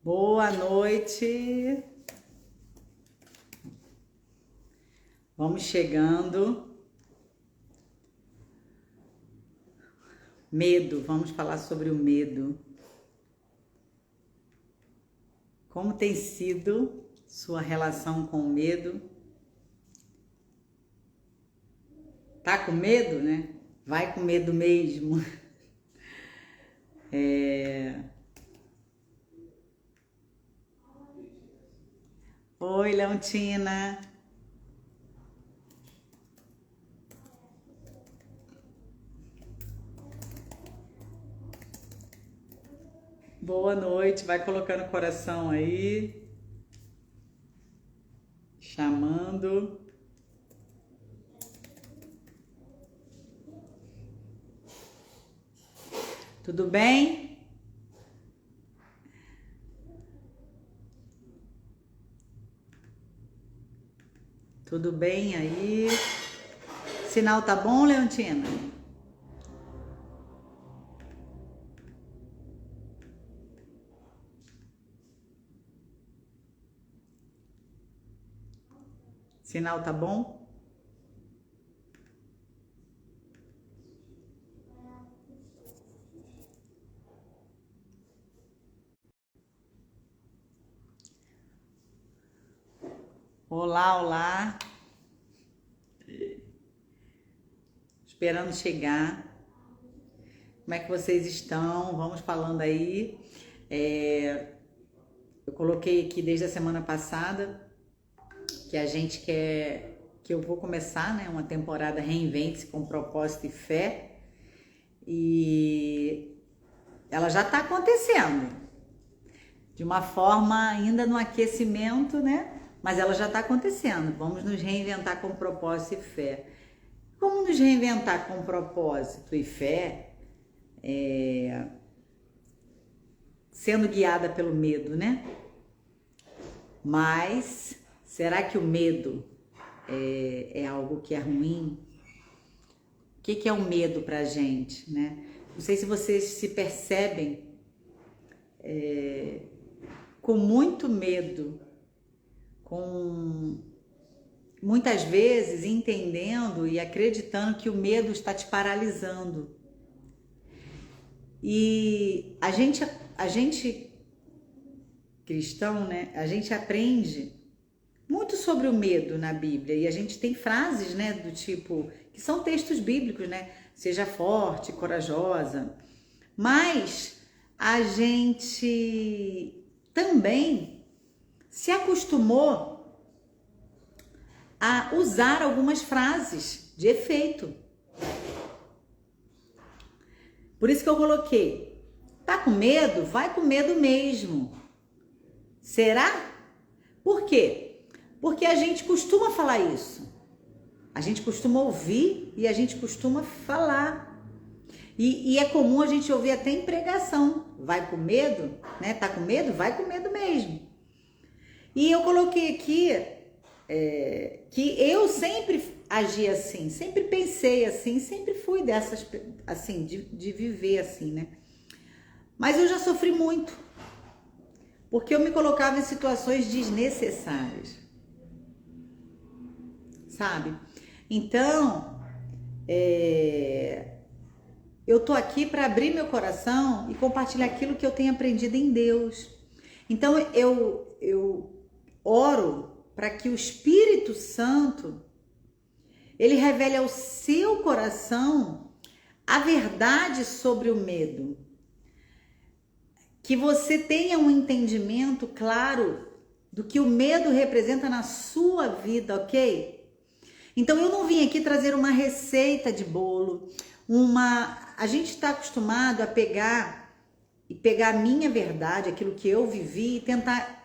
Boa noite. Vamos chegando. Medo, vamos falar sobre o medo. Como tem sido sua relação com o medo? Tá com medo, né? Vai com medo mesmo. Oi, Leontina. Boa noite. Vai colocando o coração aí. Chamando. Tudo bem? Tudo bem aí? Sinal tá bom, Leontina? Sinal tá bom? Olá, olá. Esperando chegar. Como é que vocês estão? Vamos falando aí. Eu coloquei aqui desde a semana passada que a gente quer que eu vou começar, né, uma temporada Reinvente-se com propósito e fé. E ela já está acontecendo. De uma forma ainda no aquecimento, né? Mas ela já está acontecendo. Vamos nos reinventar com propósito e fé. Como nos reinventar com propósito e fé? Sendo guiada pelo medo, né? Mas será que o medo é algo que é ruim? O que é o medo pra gente, né? Não sei se vocês se percebem com muito medo, com muitas vezes entendendo e acreditando que o medo está te paralisando. E a gente cristão, né? A gente aprende muito sobre o medo na Bíblia e a gente tem frases, né, do tipo, que são textos bíblicos, né? Seja forte, corajosa. Mas a gente também se acostumou a usar algumas frases de efeito. Por isso que eu coloquei, tá com medo? Vai com medo mesmo. Será? Por quê? Porque a gente costuma falar isso. A gente costuma ouvir e a gente costuma falar. E é comum a gente ouvir até em pregação. Vai com medo? Né? Tá com medo? Vai com medo mesmo. E eu coloquei aqui que eu sempre agi assim, sempre pensei assim, sempre fui dessas, assim, de viver assim, né? Mas eu já sofri muito, porque eu me colocava em situações desnecessárias, sabe? Então, eu tô aqui para abrir meu coração e compartilhar aquilo que eu tenho aprendido em Deus. Então, eu oro para que o Espírito Santo ele revele ao seu coração a verdade sobre o medo. Que você tenha um entendimento claro do que o medo representa na sua vida, ok? Então eu não vim aqui trazer uma receita de bolo, a gente está acostumado a pegar a minha verdade, aquilo que eu vivi e tentar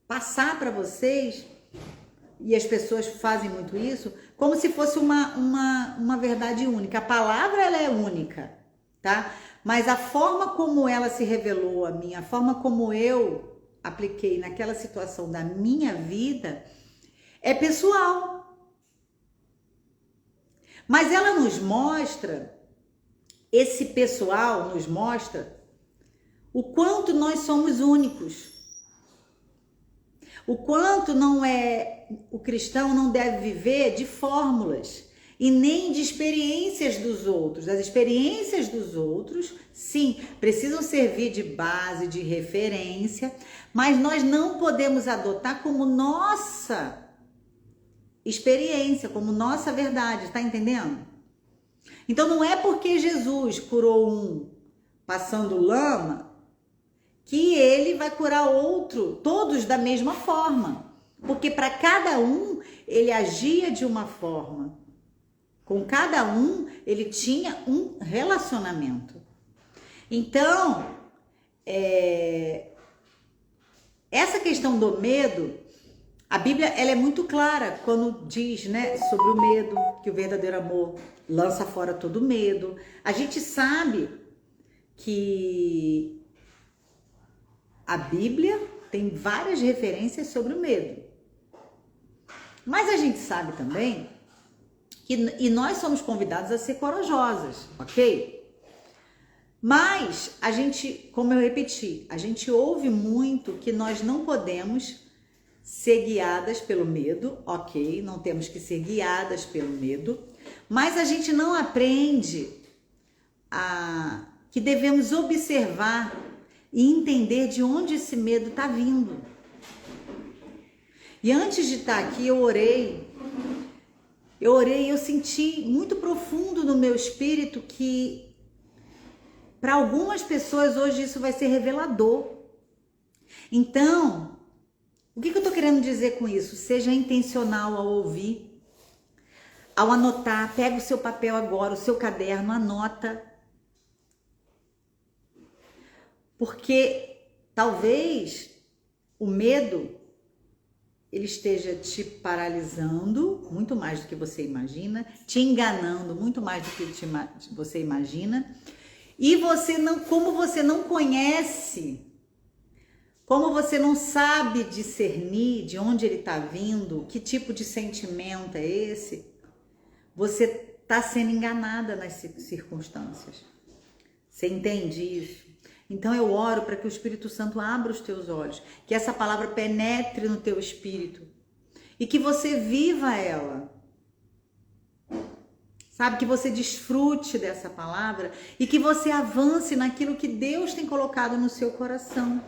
passar para vocês, e as pessoas fazem muito isso, como se fosse uma verdade única. A palavra ela é única, tá? Mas a forma como ela se revelou a mim, a forma como eu apliquei naquela situação da minha vida é pessoal. Mas ela nos mostra, esse pessoal nos mostra o quanto nós somos únicos. o quanto o cristão não deve viver de fórmulas e nem de experiências dos outros. As experiências dos outros, sim, precisam servir de base, de referência, mas nós não podemos adotar como nossa experiência, como nossa verdade, tá entendendo? Então não é porque Jesus curou um passando lama que ele vai curar outro, todos da mesma forma. Porque para cada um ele agia de uma forma. Com cada um ele tinha um relacionamento. Então, essa questão do medo, a Bíblia ela é muito clara quando diz, né, sobre o medo, que o verdadeiro amor lança fora todo medo. A gente sabe que a Bíblia tem várias referências sobre o medo. Mas a gente sabe também e nós somos convidados a ser corajosas, ok? Mas a gente, como eu repeti, a gente ouve muito que nós não podemos ser guiadas pelo medo, ok? Não temos que ser guiadas pelo medo, mas a gente não aprende que devemos observar e entender de onde esse medo está vindo. E antes de estar aqui, eu orei, eu senti muito profundo no meu espírito que para algumas pessoas hoje isso vai ser revelador. Então, o que eu tô querendo dizer com isso? Seja intencional ao ouvir, ao anotar, pega o seu papel agora, o seu caderno, anota. Porque talvez o medo ele esteja te paralisando muito mais do que você imagina, te enganando muito mais do que você imagina, e como você não conhece, como você não sabe discernir de onde ele está vindo, que tipo de sentimento é esse, você está sendo enganada nas circunstâncias. Você entende isso? Então eu oro para que o Espírito Santo abra os teus olhos, que essa palavra penetre no teu espírito e que você viva ela. Sabe, que você desfrute dessa palavra e que você avance naquilo que Deus tem colocado no seu coração.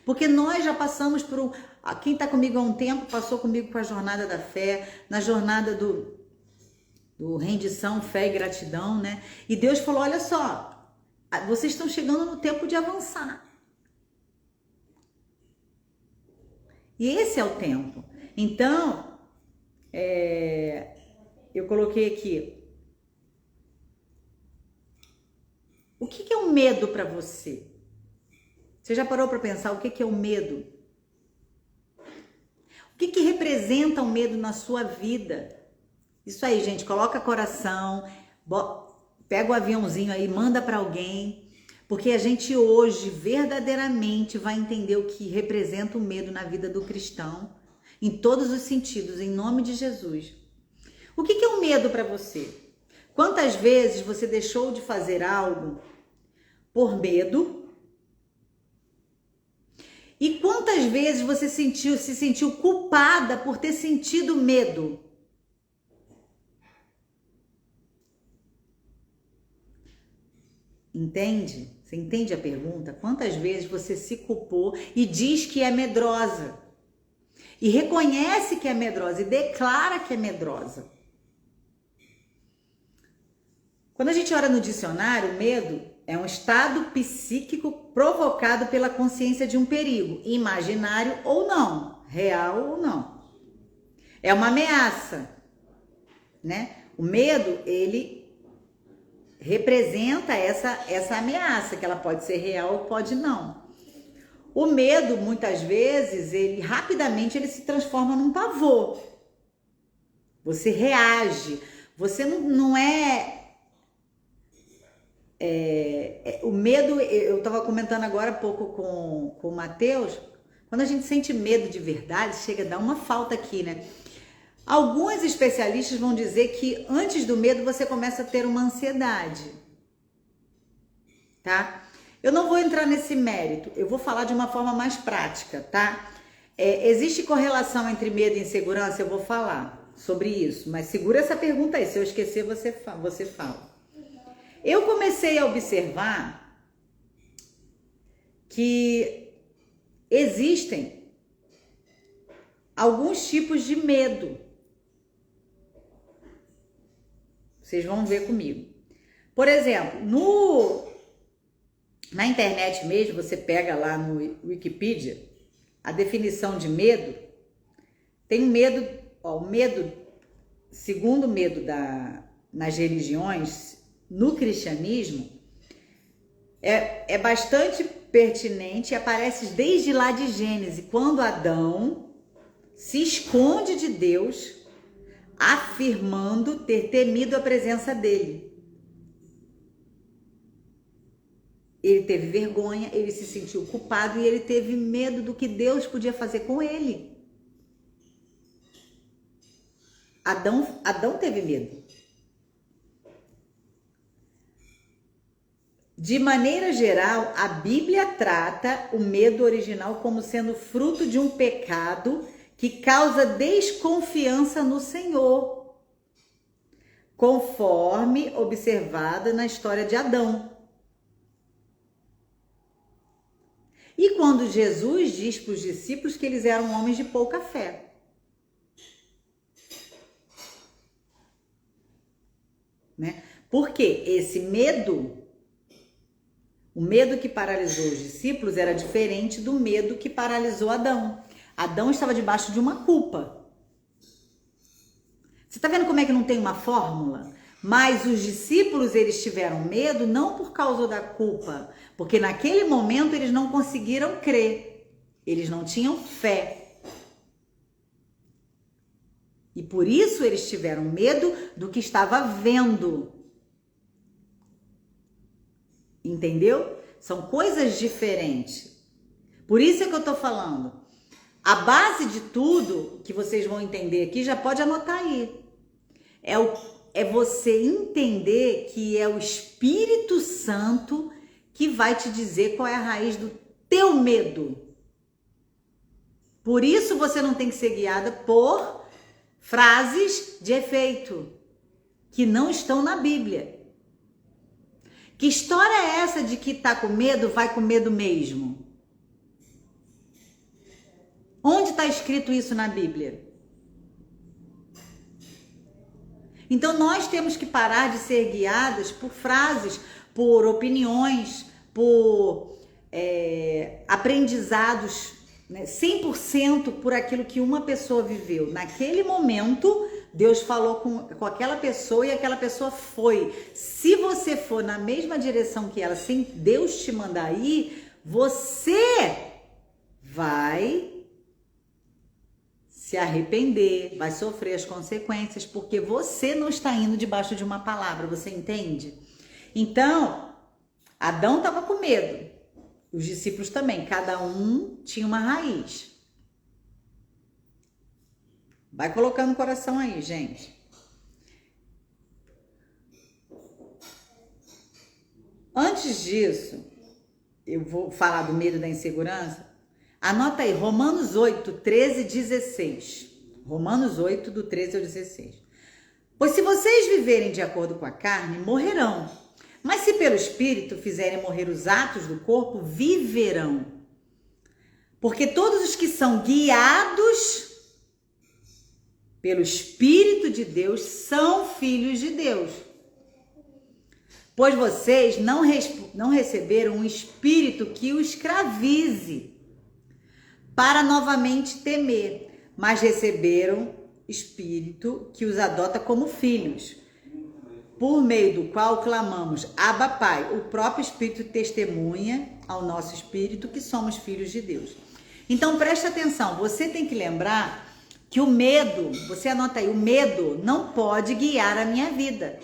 Porque nós já passamos por quem está comigo há um tempo, passou comigo com a jornada da fé, na jornada do rendição, fé e gratidão, né? E Deus falou, olha só, vocês estão chegando no tempo de avançar. E esse é o tempo. Então, eu coloquei aqui. O que é o medo para você? Você já parou para pensar o que é o medo? O que representa o medo na sua vida? Isso aí, gente, coloca coração, pega o aviãozinho aí, manda para alguém, porque a gente hoje verdadeiramente vai entender o que representa o medo na vida do cristão, em todos os sentidos, em nome de Jesus. O que é o medo para você? Quantas vezes você deixou de fazer algo por medo? E quantas vezes você se sentiu culpada por ter sentido medo? Entende? Você entende a pergunta? Quantas vezes você se culpou e diz que é medrosa? E reconhece que é medrosa e declara que é medrosa. Quando a gente olha no dicionário, medo é um estado psíquico provocado pela consciência de um perigo, imaginário ou não, real ou não. É uma ameaça, né? O medo, ele representa essa ameaça, que ela pode ser real ou pode não. O medo, muitas vezes, rapidamente ele se transforma num pavor. Você reage, você não é... o medo, eu estava comentando agora há pouco com o Matheus, quando a gente sente medo de verdade, chega a dar uma falta aqui, né? Alguns especialistas vão dizer que antes do medo você começa a ter uma ansiedade, tá? Eu não vou entrar nesse mérito, eu vou falar de uma forma mais prática, tá? Existe correlação entre medo e insegurança? Eu vou falar sobre isso, mas segura essa pergunta aí. Se eu esquecer, você fala. Eu comecei a observar que existem alguns tipos de medo. Vocês vão ver comigo. Por exemplo, na internet mesmo, você pega lá no Wikipedia a definição de medo. Tem medo, o medo, segundo o medo nas religiões, no cristianismo, é bastante pertinente e aparece desde lá de Gênesis, quando Adão se esconde de Deus, afirmando ter temido a presença dele. Ele teve vergonha, ele se sentiu culpado e ele teve medo do que Deus podia fazer com ele. Adão teve medo. De maneira geral, a Bíblia trata o medo original como sendo fruto de um pecado que causa desconfiança no Senhor, conforme observada na história de Adão. E quando Jesus diz para os discípulos que eles eram homens de pouca fé. Né? Porque esse medo, o medo que paralisou os discípulos era diferente do medo que paralisou Adão. Adão estava debaixo de uma culpa. Você está vendo como é que não tem uma fórmula? Mas os discípulos, eles tiveram medo não por causa da culpa, porque naquele momento eles não conseguiram crer. Eles não tinham fé. E por isso eles tiveram medo do que estava vendo. Entendeu? São coisas diferentes. Por isso é que eu tô falando. A base de tudo que vocês vão entender aqui, já pode anotar aí. É você entender que é o Espírito Santo que vai te dizer qual é a raiz do teu medo. Por isso você não tem que ser guiada por frases de efeito que não estão na Bíblia. Que história é essa de que tá com medo, vai com medo mesmo? Onde está escrito isso na Bíblia? Então nós temos que parar de ser guiadas por frases, por opiniões, por aprendizados, né? 100% por aquilo que uma pessoa viveu. Naquele momento, Deus falou com aquela pessoa e aquela pessoa foi. Se você for na mesma direção que ela, sem Deus te mandar ir, você vai se arrepender, vai sofrer as consequências, porque você não está indo debaixo de uma palavra, você entende? Então, Adão estava com medo, os discípulos também, cada um tinha uma raiz. Vai colocando o coração aí, gente. Antes disso, eu vou falar do medo da insegurança. Anota aí, Romanos 8, 13 e 16. Romanos 8, do 13 ao 16. Pois se vocês viverem de acordo com a carne, morrerão. Mas se pelo Espírito fizerem morrer os atos do corpo, viverão. Porque todos os que são guiados pelo Espírito de Deus são filhos de Deus. Pois vocês não receberam um espírito que o escravize para novamente temer, mas receberam espírito que os adota como filhos, por meio do qual clamamos, Abba Pai. O próprio Espírito testemunha ao nosso espírito que somos filhos de Deus. Então preste atenção, você tem que lembrar que o medo, você anota aí, o medo não pode guiar a minha vida,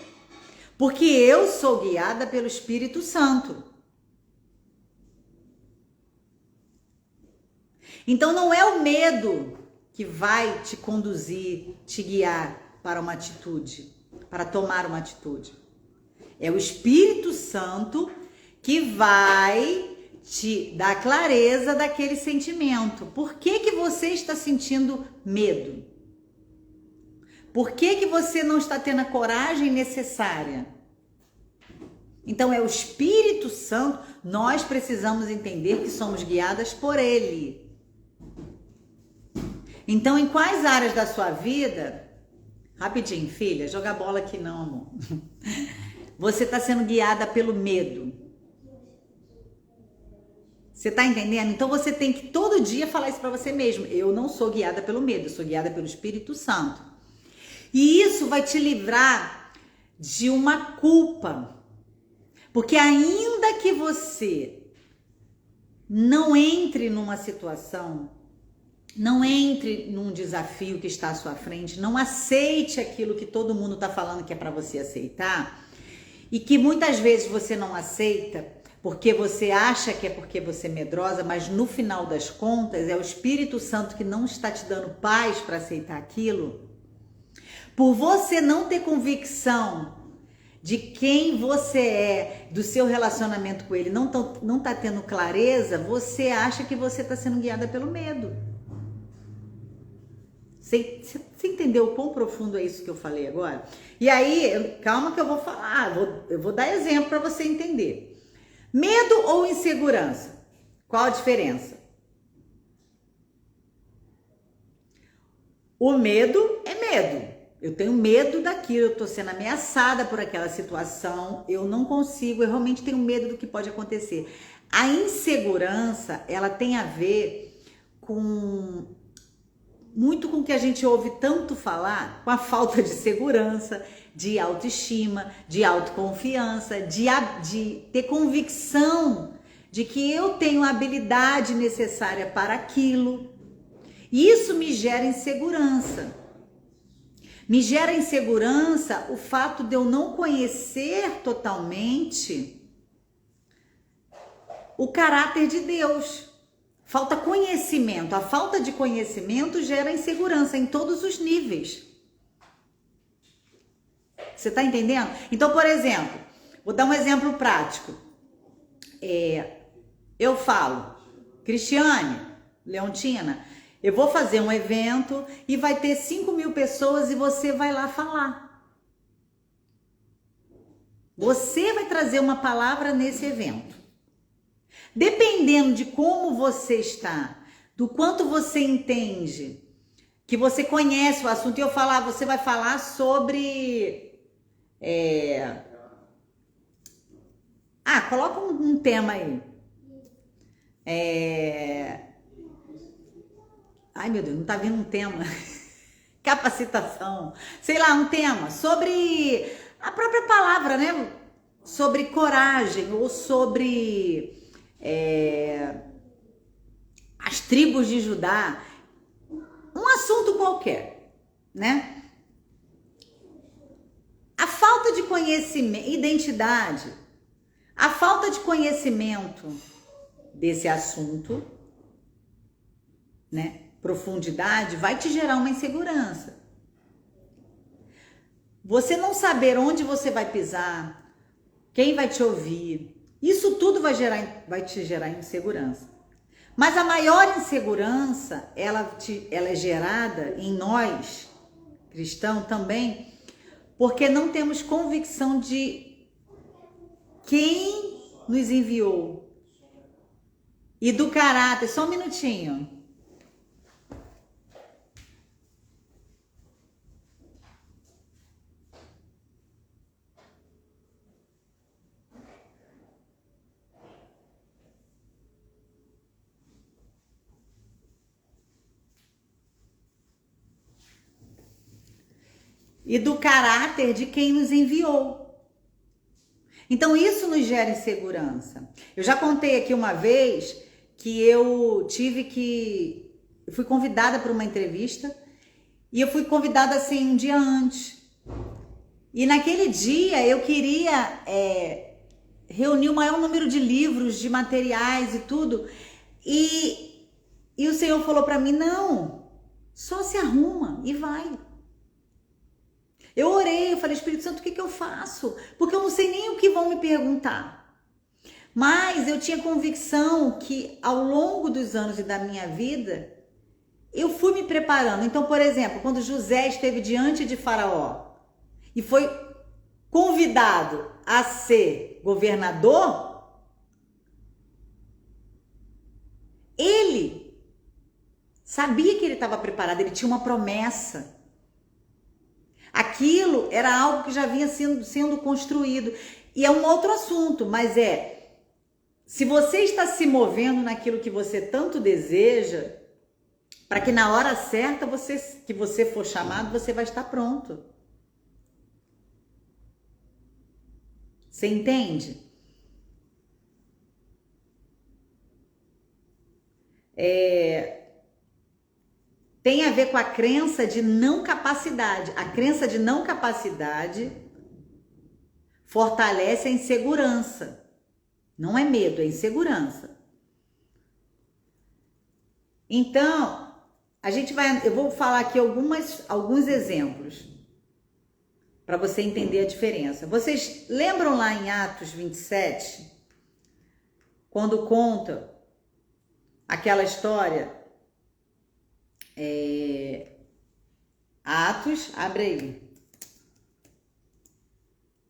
porque eu sou guiada pelo Espírito Santo. Então não é o medo que vai te conduzir, te guiar para uma atitude, para tomar uma atitude. É o Espírito Santo que vai te dar clareza daquele sentimento. Por que que você está sentindo medo? Por que que você não está tendo a coragem necessária? Então é o Espírito Santo, nós precisamos entender que somos guiadas por Ele. Então em quais áreas da sua vida, rapidinho filha, joga bola aqui não amor, você está sendo guiada pelo medo? Você tá entendendo? Então você tem que todo dia falar isso para você mesmo. Eu não sou guiada pelo medo, eu sou guiada pelo Espírito Santo. E isso vai te livrar de uma culpa. Porque ainda que você não entre numa situação, não entre num desafio que está à sua frente, não aceite aquilo que todo mundo tá falando que é para você aceitar, e que muitas vezes você não aceita, porque você acha que é porque você é medrosa, mas no final das contas é o Espírito Santo que não está te dando paz para aceitar aquilo. Por você não ter convicção de quem você é, do seu relacionamento com ele, não tá tendo clareza, você acha que você está sendo guiada pelo medo. Você entendeu o quão profundo é isso que eu falei agora? E aí, calma que eu vou falar, eu vou dar exemplo para você entender. Medo ou insegurança? Qual a diferença? O medo é medo. Eu tenho medo daquilo, eu estou sendo ameaçada por aquela situação, eu não consigo, eu realmente tenho medo do que pode acontecer. A insegurança, ela tem a ver muito com o que a gente ouve tanto falar, com a falta de segurança, de autoestima, de autoconfiança, de ter convicção de que eu tenho a habilidade necessária para aquilo. Isso me gera insegurança. Me gera insegurança o fato de eu não conhecer totalmente o caráter de Deus. Falta conhecimento. A falta de conhecimento gera insegurança em todos os níveis. Você tá entendendo? Então, por exemplo, vou dar um exemplo prático. Eu falo, Cristiane, Leontina, eu vou fazer um evento e vai ter 5.000 pessoas e você vai lá falar. Você vai trazer uma palavra nesse evento. Dependendo de como você está, do quanto você entende, que você conhece o assunto, e eu falar, você vai falar sobre... coloca um tema aí. Ai, meu Deus, não tá vendo um tema. Capacitação. Sei lá, um tema sobre a própria palavra, né? Sobre coragem ou sobre as tribos de Judá. Um assunto qualquer, né? A falta de conhecimento, identidade, a falta de conhecimento desse assunto, né? Profundidade, vai te gerar uma insegurança. Você não saber onde você vai pisar, quem vai te ouvir, isso tudo vai te gerar insegurança. Mas a maior insegurança, ela é gerada em nós, cristãos também, porque não temos convicção de quem nos enviou e do caráter. Só um minutinho. E do caráter de quem nos enviou. Então isso nos gera insegurança. Eu já contei aqui uma vez que eu fui convidada para uma entrevista e eu fui convidada assim um dia antes. E naquele dia eu queria reunir o maior número de livros, de materiais e tudo. E o Senhor falou para mim, não, só se arruma e vai. Eu orei, eu falei, Espírito Santo, o que eu faço? Porque eu não sei nem o que vão me perguntar. Mas eu tinha convicção que ao longo dos anos e da minha vida, eu fui me preparando. Então, por exemplo, quando José esteve diante de Faraó e foi convidado a ser governador, ele sabia que ele estava preparado, ele tinha uma promessa. Aquilo era algo que já vinha sendo construído. E é um outro assunto, mas se você está se movendo naquilo que você tanto deseja, para que na hora certa que você for chamado, você vai estar pronto. Você entende? Tem a ver com a crença de não capacidade. A crença de não capacidade fortalece a insegurança. Não é medo, é insegurança. Então, eu vou falar aqui alguns exemplos para você entender a diferença. Vocês lembram lá em Atos 27, quando conta aquela história? Atos, abre aí.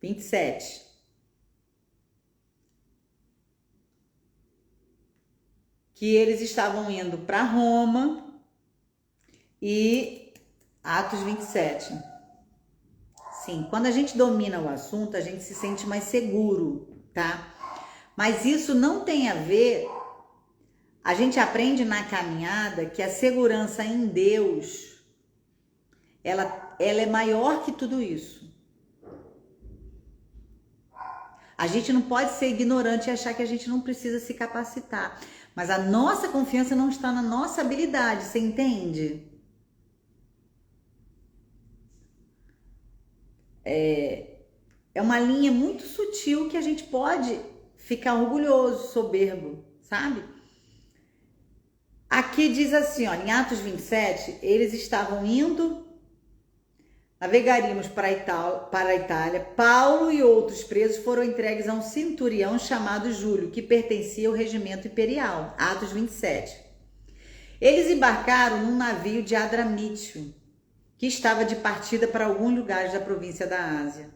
27. Que eles estavam indo para Roma e Atos 27. Sim, quando a gente domina o assunto, a gente se sente mais seguro, tá? Mas isso não tem a ver. A gente aprende na caminhada que a segurança em Deus, ela é maior que tudo isso. A gente não pode ser ignorante e achar que a gente não precisa se capacitar. Mas a nossa confiança não está na nossa habilidade, você entende? É uma linha muito sutil que a gente pode ficar orgulhoso, soberbo, sabe? Aqui diz assim, ó, em Atos 27, eles estavam indo, navegaríamos para a Itália. Paulo e outros presos foram entregues a um centurião chamado Júlio, que pertencia ao regimento imperial. Atos 27. Eles embarcaram num navio de Adramítio, que estava de partida para alguns lugares da província da Ásia.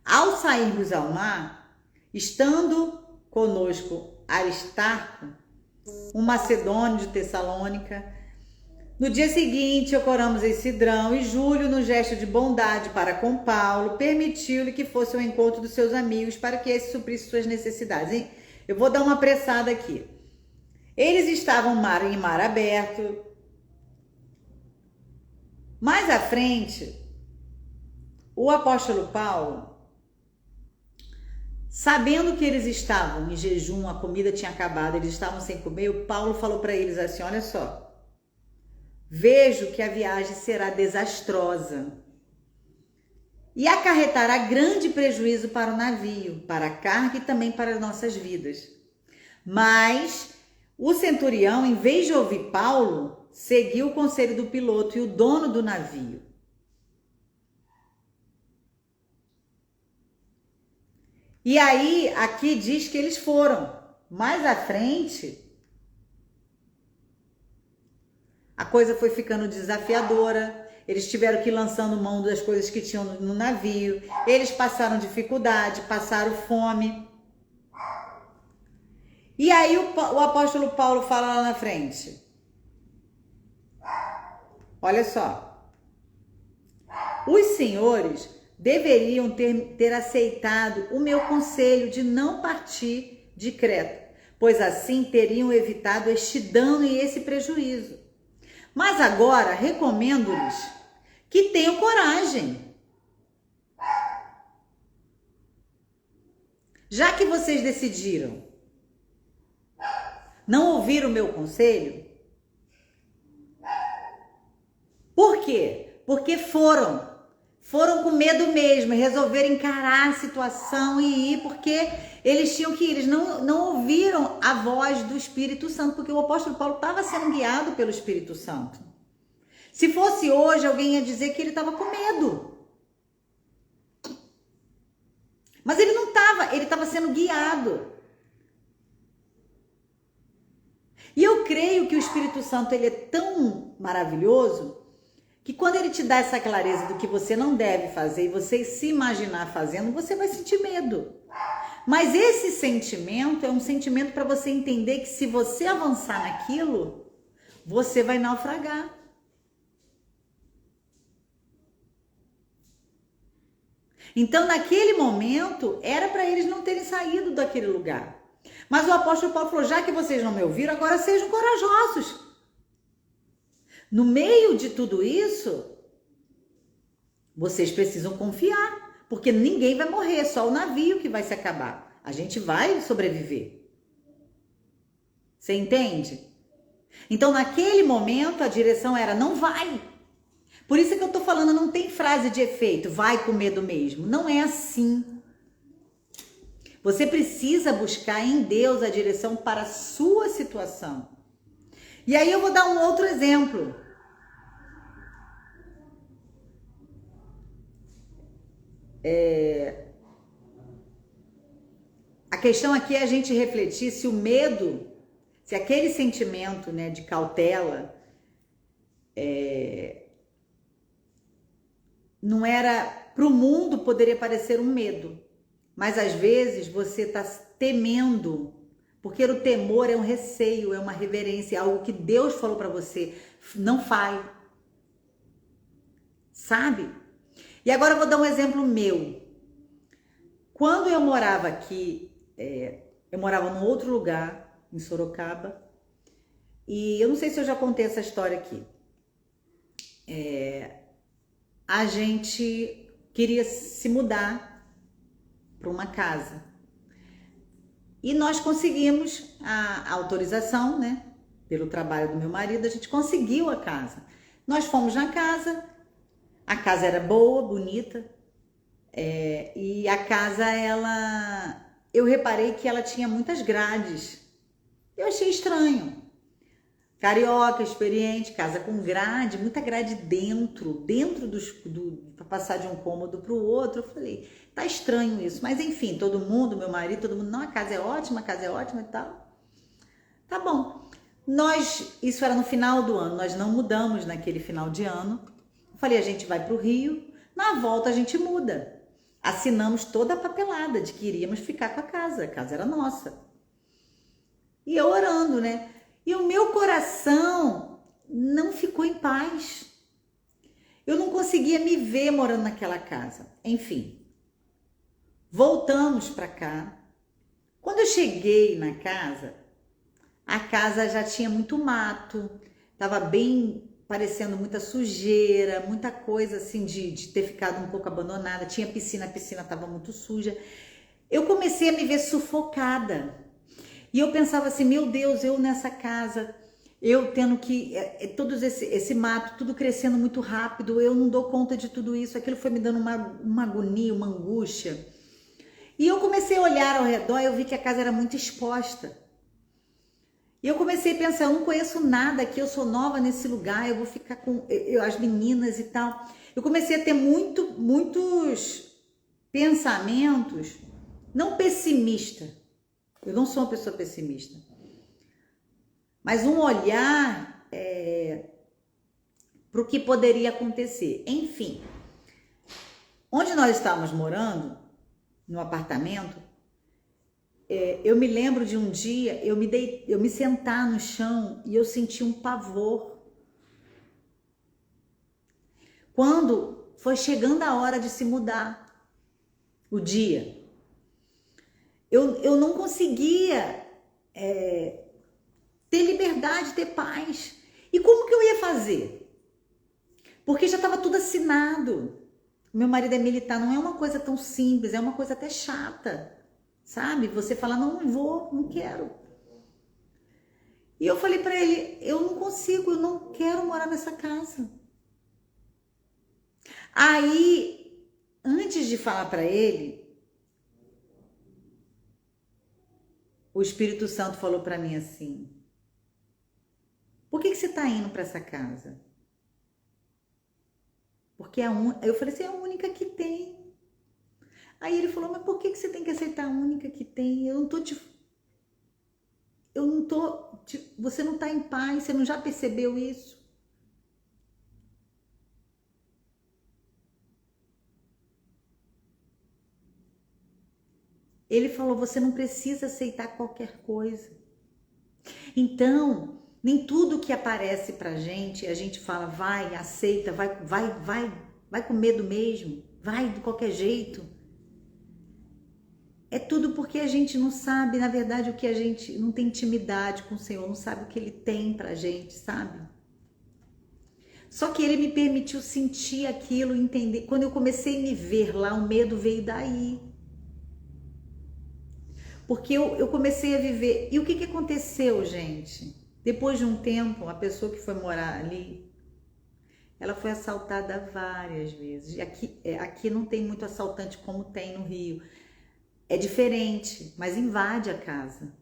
Ao sairmos ao mar, estando conosco Aristarco, um macedônio de Tessalônica, no dia seguinte, ocoramos em Sidrão e Júlio, no gesto de bondade para com Paulo, permitiu-lhe que fosse ao encontro dos seus amigos para que esse suprisse suas necessidades. Hein? Eu vou dar uma apressada aqui. Eles estavam em mar aberto. Mais à frente, o apóstolo Paulo, sabendo que eles estavam em jejum, a comida tinha acabado, eles estavam sem comer, o Paulo falou para eles assim, olha só, vejo que a viagem será desastrosa e acarretará grande prejuízo para o navio, para a carga e também para as nossas vidas. Mas o centurião, em vez de ouvir Paulo, seguiu o conselho do piloto e o dono do navio. E aí, aqui diz que eles foram. Mais à frente, a coisa foi ficando desafiadora, eles tiveram que ir lançando mão das coisas que tinham no navio, eles passaram dificuldade, passaram fome. E aí o apóstolo Paulo fala lá na frente, olha só, os senhores deveriam ter aceitado o meu conselho de não partir de Creta, pois assim teriam evitado este dano e esse prejuízo. Mas agora recomendo-lhes que tenham coragem. Já que vocês decidiram não ouvir o meu conselho, por quê? Porque foram com medo mesmo, resolveram encarar a situação e ir, porque eles tinham que ir, eles não ouviram a voz do Espírito Santo, porque o apóstolo Paulo estava sendo guiado pelo Espírito Santo. Se fosse hoje, alguém ia dizer que ele estava com medo. Mas ele não estava, ele estava sendo guiado. E eu creio que o Espírito Santo, ele é tão maravilhoso que quando ele te dá essa clareza do que você não deve fazer e você se imaginar fazendo, você vai sentir medo. Mas esse sentimento é um sentimento para você entender que se você avançar naquilo, você vai naufragar. Então, naquele momento, era para eles não terem saído daquele lugar. Mas o apóstolo Paulo falou, já que vocês não me ouviram, agora sejam corajosos. No meio de tudo isso, vocês precisam confiar, porque ninguém vai morrer, só o navio que vai se acabar. A gente vai sobreviver. Você entende? Então, naquele momento, a direção era, não vai. Por isso que eu tô falando, não tem frase de efeito, vai com medo mesmo. Não é assim. Você precisa buscar em Deus a direção para a sua situação. E aí eu vou dar um outro exemplo. A questão aqui é a gente refletir se o medo, se aquele sentimento, né, de cautela, não era, para o mundo poderia parecer um medo, mas às vezes você está temendo, porque o temor é um receio, é uma reverência, é algo que Deus falou para você, não faz, sabe? E agora eu vou dar um exemplo meu. Quando eu morava aqui, eu morava num outro lugar, em Sorocaba, e eu não sei se eu já contei essa história aqui. A gente queria se mudar para uma casa. E nós conseguimos a autorização, né? Pelo trabalho do meu marido, a gente conseguiu a casa. Nós fomos na casa, a casa era boa, bonita, e a casa, eu reparei que ela tinha muitas grades. Eu achei estranho. Carioca, experiente, casa com grade, muita grade dentro para passar de um cômodo para o outro. Eu falei, tá estranho isso. Mas enfim, todo mundo, meu marido, todo mundo, não, a casa é ótima e tal. Tá bom. Isso era no final do ano, nós não mudamos naquele final de ano. Eu falei, a gente vai para o Rio, na volta a gente muda. Assinamos toda a papelada de que iríamos ficar com a casa era nossa. E eu orando, né? E o meu coração não ficou em paz. Eu não conseguia me ver morando naquela casa. Enfim, voltamos para cá. Quando eu cheguei na casa, a casa já tinha muito mato, tava bem parecendo muita sujeira, muita coisa assim de ter ficado um pouco abandonada. Tinha piscina, a piscina tava muito suja. Eu comecei a me ver sufocada. E eu pensava assim, meu Deus, eu nessa casa, eu tendo que, esse mato, tudo crescendo muito rápido, eu não dou conta de tudo isso, aquilo foi me dando uma agonia, uma angústia. E eu comecei a olhar ao redor, eu vi que a casa era muito exposta. E eu comecei a pensar, eu não conheço nada aqui, eu sou nova nesse lugar, eu vou ficar com as meninas e tal. Eu comecei a ter muitos pensamentos, não pessimista. Eu não sou uma pessoa pessimista, mas um olhar para o que poderia acontecer. Enfim, onde nós estávamos morando, no apartamento, eu me lembro de um dia, eu me sentar no chão e eu senti um pavor. Quando foi chegando a hora de se mudar, o dia, eu não conseguia ter liberdade, ter paz. E como que eu ia fazer? Porque já estava tudo assinado. Meu marido é militar, não é uma coisa tão simples, é uma coisa até chata, sabe? Você fala, não vou, não quero. E eu falei para ele, eu não consigo, eu não quero morar nessa casa. Aí, antes de falar para ele, o Espírito Santo falou para mim assim, por que você está indo para essa casa? Porque eu falei assim, é a única que tem. Aí ele falou, mas por que você tem que aceitar a única que tem? Eu eu não tô, você não tá em paz, você não já percebeu isso? Ele falou, você não precisa aceitar qualquer coisa. Então, nem tudo que aparece pra gente, a gente fala, vai, aceita, vai com medo mesmo, vai de qualquer jeito. É tudo porque a gente não sabe, na verdade, o que a gente não tem intimidade com o Senhor, não sabe o que Ele tem pra gente, sabe? Só que Ele me permitiu sentir aquilo, entender. Quando eu comecei a me ver lá, o medo veio daí. Porque eu comecei a viver. E o que aconteceu, gente? Depois de um tempo, a pessoa que foi morar ali, ela foi assaltada várias vezes. E aqui não tem muito assaltante como tem no Rio. É diferente, mas invade a casa.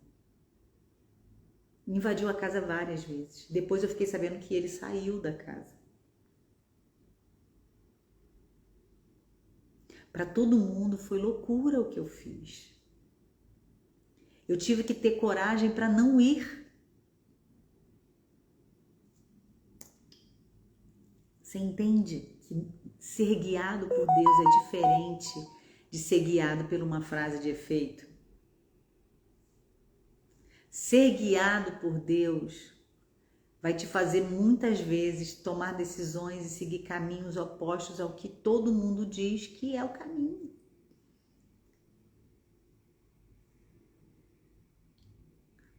Invadiu a casa várias vezes. Depois eu fiquei sabendo que ele saiu da casa. Para todo mundo foi loucura o que eu fiz. Eu tive que ter coragem para não ir. Você entende que ser guiado por Deus é diferente de ser guiado por uma frase de efeito? Ser guiado por Deus vai te fazer muitas vezes tomar decisões e seguir caminhos opostos ao que todo mundo diz que é o caminho.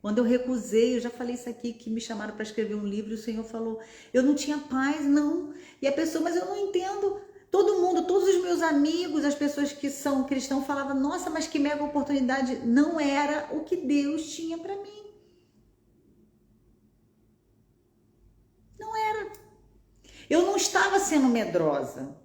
Quando eu recusei, eu já falei isso aqui, que me chamaram para escrever um livro e o Senhor falou, eu não tinha paz, não. E a pessoa, mas eu não entendo. Todo mundo, todos os meus amigos, as pessoas que são cristãos falavam, nossa, mas que mega oportunidade. Não era o que Deus tinha para mim. Não era. Eu não estava sendo medrosa.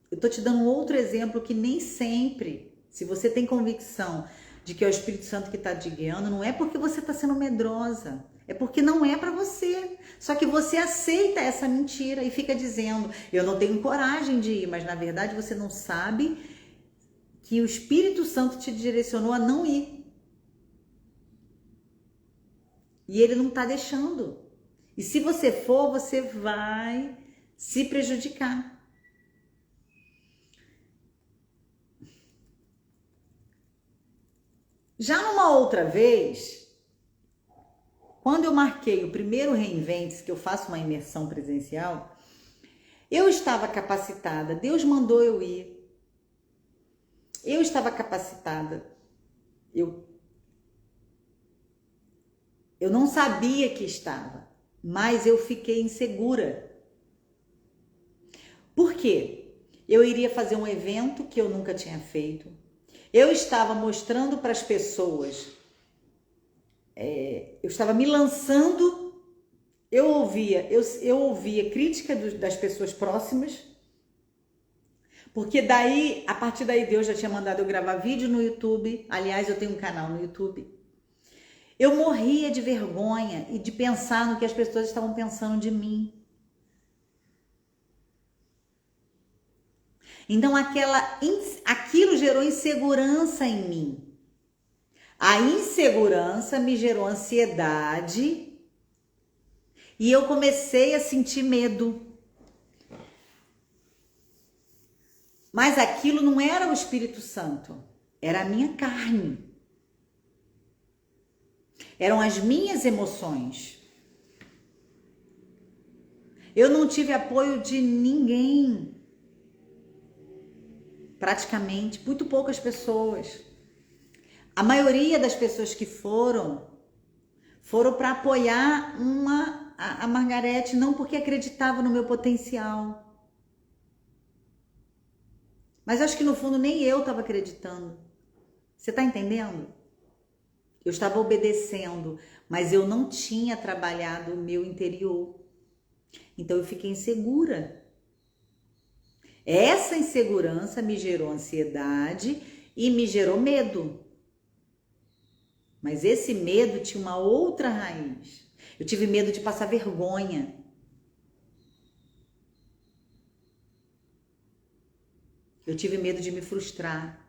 Eu tô te dando um outro exemplo que nem sempre, se você tem convicção de que é o Espírito Santo que está te guiando, não é porque você está sendo medrosa, é porque não é para você. Só que você aceita essa mentira e fica dizendo, eu não tenho coragem de ir, mas na verdade você não sabe que o Espírito Santo te direcionou a não ir. E ele não está deixando. E se você for, você vai se prejudicar. Já numa outra vez, quando eu marquei o primeiro Reinventes, que eu faço uma imersão presencial, eu estava capacitada, Deus mandou eu ir. Eu estava capacitada. Eu não sabia que estava, mas eu fiquei insegura. Por quê? Eu iria fazer um evento que eu nunca tinha feito. Eu estava mostrando para as pessoas, eu estava me lançando, eu ouvia crítica das pessoas próximas, porque daí, a partir daí Deus já tinha mandado eu gravar vídeo no YouTube, aliás eu tenho um canal no YouTube. Eu morria de vergonha e de pensar no que as pessoas estavam pensando de mim. Então aquilo gerou insegurança em mim. A insegurança me gerou ansiedade e eu comecei a sentir medo. Mas aquilo não era o Espírito Santo, era a minha carne. Eram as minhas emoções. Eu não tive apoio de ninguém. Praticamente, muito poucas pessoas. A maioria das pessoas que foram para apoiar a Margarete, não porque acreditava no meu potencial. Mas acho que no fundo nem eu estava acreditando. Você tá entendendo? Eu estava obedecendo, mas eu não tinha trabalhado o meu interior. Então eu fiquei insegura. Essa insegurança me gerou ansiedade e me gerou medo. Mas esse medo tinha uma outra raiz. Eu tive medo de passar vergonha. Eu tive medo de me frustrar.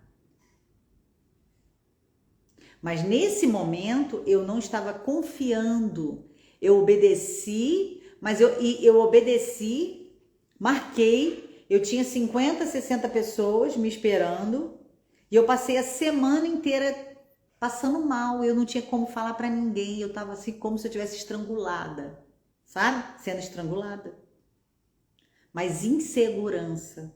Mas nesse momento eu não estava confiando. Eu obedeci, mas eu obedeci, marquei, eu tinha 50, 60 pessoas me esperando e eu passei a semana inteira passando mal, eu não tinha como falar para ninguém, eu tava assim como se eu tivesse estrangulada, sabe? Sendo estrangulada. Mas insegurança.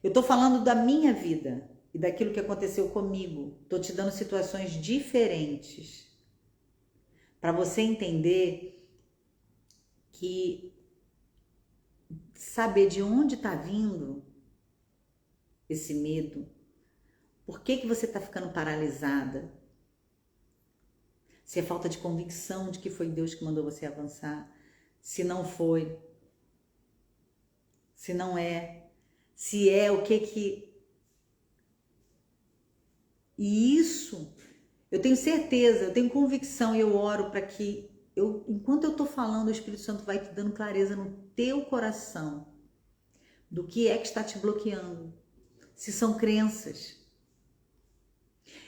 Eu tô falando da minha vida e daquilo que aconteceu comigo. Tô te dando situações diferentes para você entender que saber de onde tá vindo esse medo. Por que você tá ficando paralisada? Se é falta de convicção de que foi Deus que mandou você avançar, se não foi, se não é, se é, o que que... E isso, eu tenho certeza, eu tenho convicção e eu oro para que, enquanto eu tô falando, o Espírito Santo vai te dando clareza no teu coração do que é que está te bloqueando, se são crenças.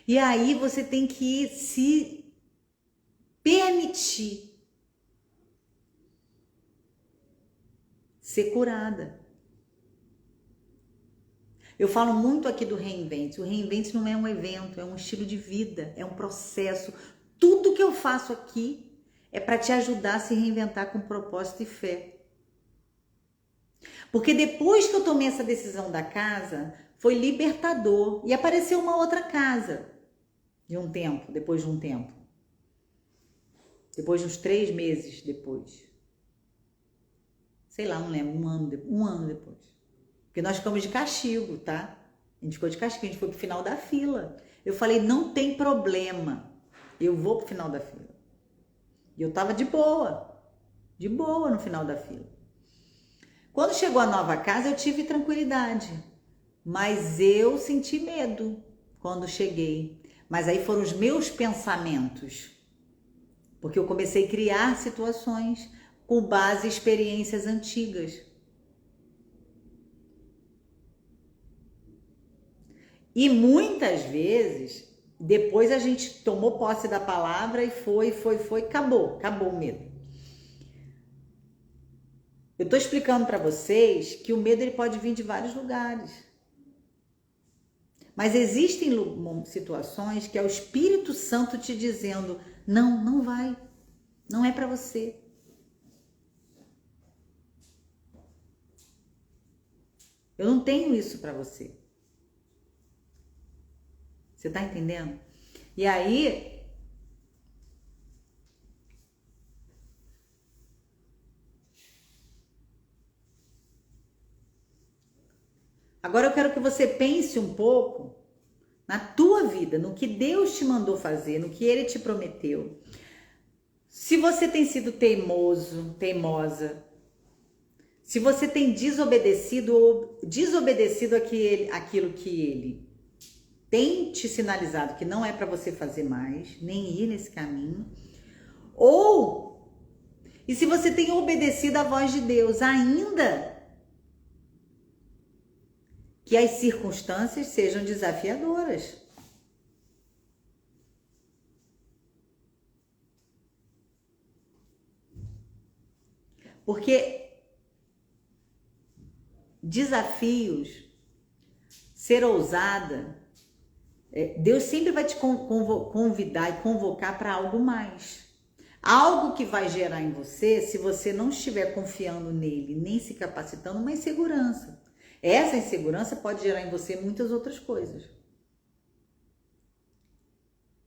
E aí você tem que se permitir ser curada. Eu falo muito aqui do Reinvente. O Reinvente não é um evento, é um estilo de vida, é um processo. Tudo que eu faço aqui é para te ajudar a se reinventar com propósito e fé. Porque depois que eu tomei essa decisão da casa, foi libertador. E apareceu uma outra casa de um tempo, depois de um tempo. Depois de uns 3 meses depois. Sei lá, não lembro, um ano depois. Porque nós ficamos de castigo, tá? A gente ficou de castigo, a gente foi pro final da fila. Eu falei, não tem problema, eu vou pro final da fila. E eu tava de boa no final da fila. Quando chegou a nova casa, eu tive tranquilidade. Mas eu senti medo quando cheguei. Mas aí foram os meus pensamentos. Porque eu comecei a criar situações com base em experiências antigas. E muitas vezes, depois a gente tomou posse da palavra e foi, acabou o medo. Eu tô explicando para vocês que o medo ele pode vir de vários lugares. Mas existem situações que é o Espírito Santo te dizendo, não vai, não é para você. Eu não tenho isso para você. Você tá entendendo? E aí, agora eu quero que você pense um pouco na tua vida, no que Deus te mandou fazer, no que Ele te prometeu. Se você tem sido teimoso, teimosa, se você tem desobedecido aquilo que Ele tem te sinalizado que não é para você fazer mais, nem ir nesse caminho, e se você tem obedecido à voz de Deus, ainda que as circunstâncias sejam desafiadoras. Porque desafios, ser ousada, Deus sempre vai te convidar e convocar para algo mais. Algo que vai gerar em você, se você não estiver confiando nele, nem se capacitando, uma insegurança. Essa insegurança pode gerar em você muitas outras coisas.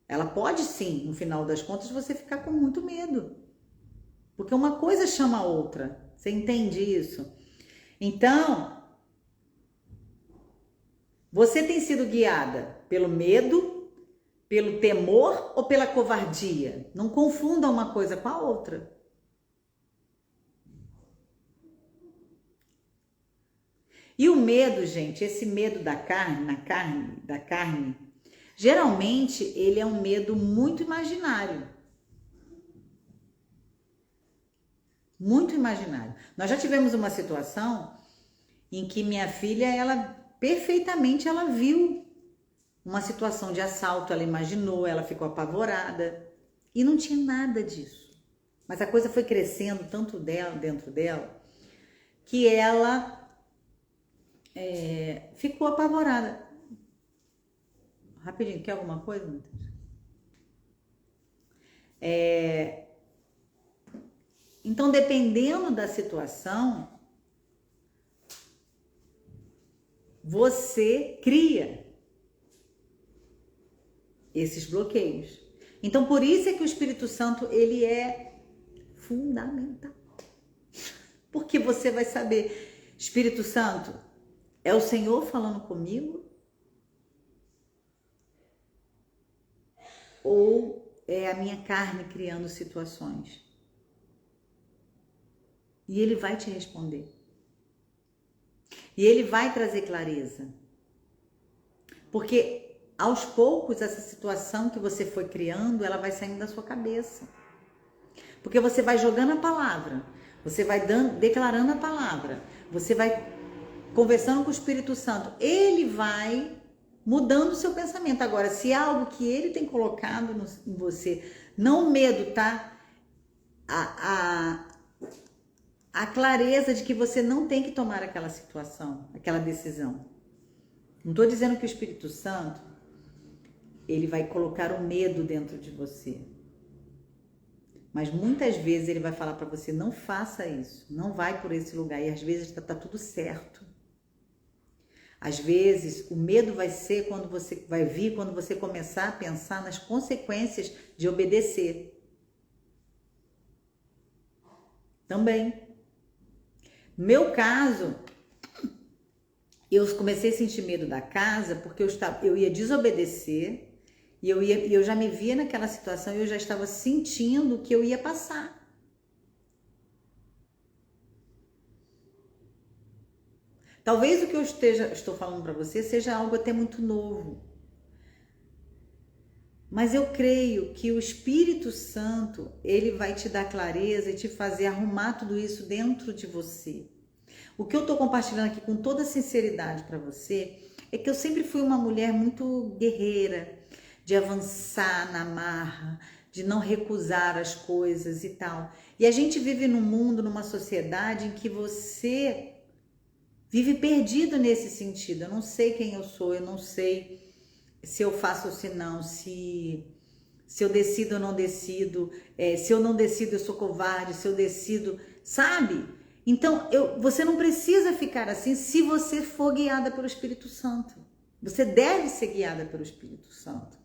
Ela pode sim, no final das contas, você ficar com muito medo. Porque uma coisa chama a outra. Você entende isso? Então, você tem sido guiada pelo medo, pelo temor ou pela covardia? Não confunda uma coisa com a outra. E o medo, gente, esse medo da carne, geralmente ele é um medo muito imaginário. Muito imaginário. Nós já tivemos uma situação em que minha filha, ela perfeitamente ela viu uma situação de assalto, ela imaginou, ela ficou apavorada e não tinha nada disso. Mas a coisa foi crescendo tanto dentro dela que ela ficou apavorada. Rapidinho, quer alguma coisa, Matheus? Então, dependendo da situação, você cria esses bloqueios. Então, por isso é que o Espírito Santo, ele é fundamental. Porque você vai saber, Espírito Santo, é o Senhor falando comigo? Ou é a minha carne criando situações? E ele vai te responder. E ele vai trazer clareza. Porque aos poucos essa situação que você foi criando, ela vai saindo da sua cabeça. Porque você vai jogando a palavra, você vai declarando a palavra, você vai conversando com o Espírito Santo, ele vai mudando o seu pensamento. Agora, se é algo que ele tem colocado em você, não o medo, tá? A clareza de que você não tem que tomar aquela situação, aquela decisão. Não estou dizendo que o Espírito Santo, ele vai colocar o medo dentro de você. Mas muitas vezes ele vai falar para você, não faça isso, não vai por esse lugar. E às vezes tá tudo certo. Às vezes o medo vai vir quando você começar a pensar nas consequências de obedecer. Também. No meu caso, eu comecei a sentir medo da casa porque eu ia desobedecer e eu já me via naquela situação e eu já estava sentindo que eu ia passar. Talvez o que eu estou falando para você seja algo até muito novo. Mas eu creio que o Espírito Santo, ele vai te dar clareza e te fazer arrumar tudo isso dentro de você. O que eu estou compartilhando aqui com toda sinceridade para você é que eu sempre fui uma mulher muito guerreira, de avançar na marra, de não recusar as coisas e tal. E a gente vive num mundo, numa sociedade em que você vive perdido nesse sentido. Eu não sei quem eu sou, eu não sei se eu faço ou se não, se eu decido ou não decido, se eu não decido eu sou covarde, se eu decido, sabe? Então, você não precisa ficar assim se você for guiada pelo Espírito Santo. Você deve ser guiada pelo Espírito Santo.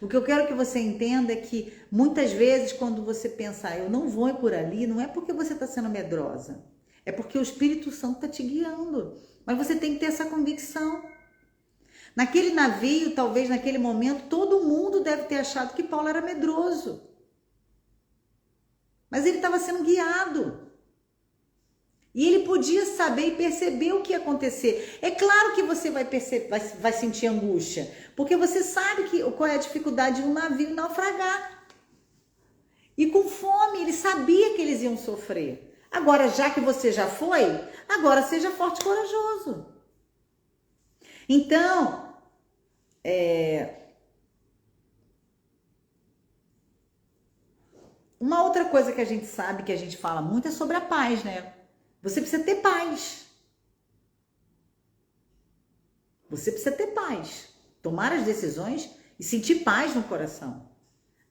O que eu quero que você entenda é que muitas vezes quando você pensar, eu não vou por ali, não é porque você está sendo medrosa, é porque o Espírito Santo está te guiando. Mas você tem que ter essa convicção. Naquele navio, talvez naquele momento, todo mundo deve ter achado que Paulo era medroso. Mas ele estava sendo guiado. E ele podia saber e perceber o que ia acontecer. É claro que você vai sentir angústia, porque você sabe qual é a dificuldade de um navio naufragar. E com fome, ele sabia que eles iam sofrer. Agora, já que você já foi, agora seja forte e corajoso. Então, uma outra coisa que a gente sabe, que a gente fala muito, é sobre a paz, né? Você precisa ter paz. Você precisa ter paz. Tomar as decisões e sentir paz no coração.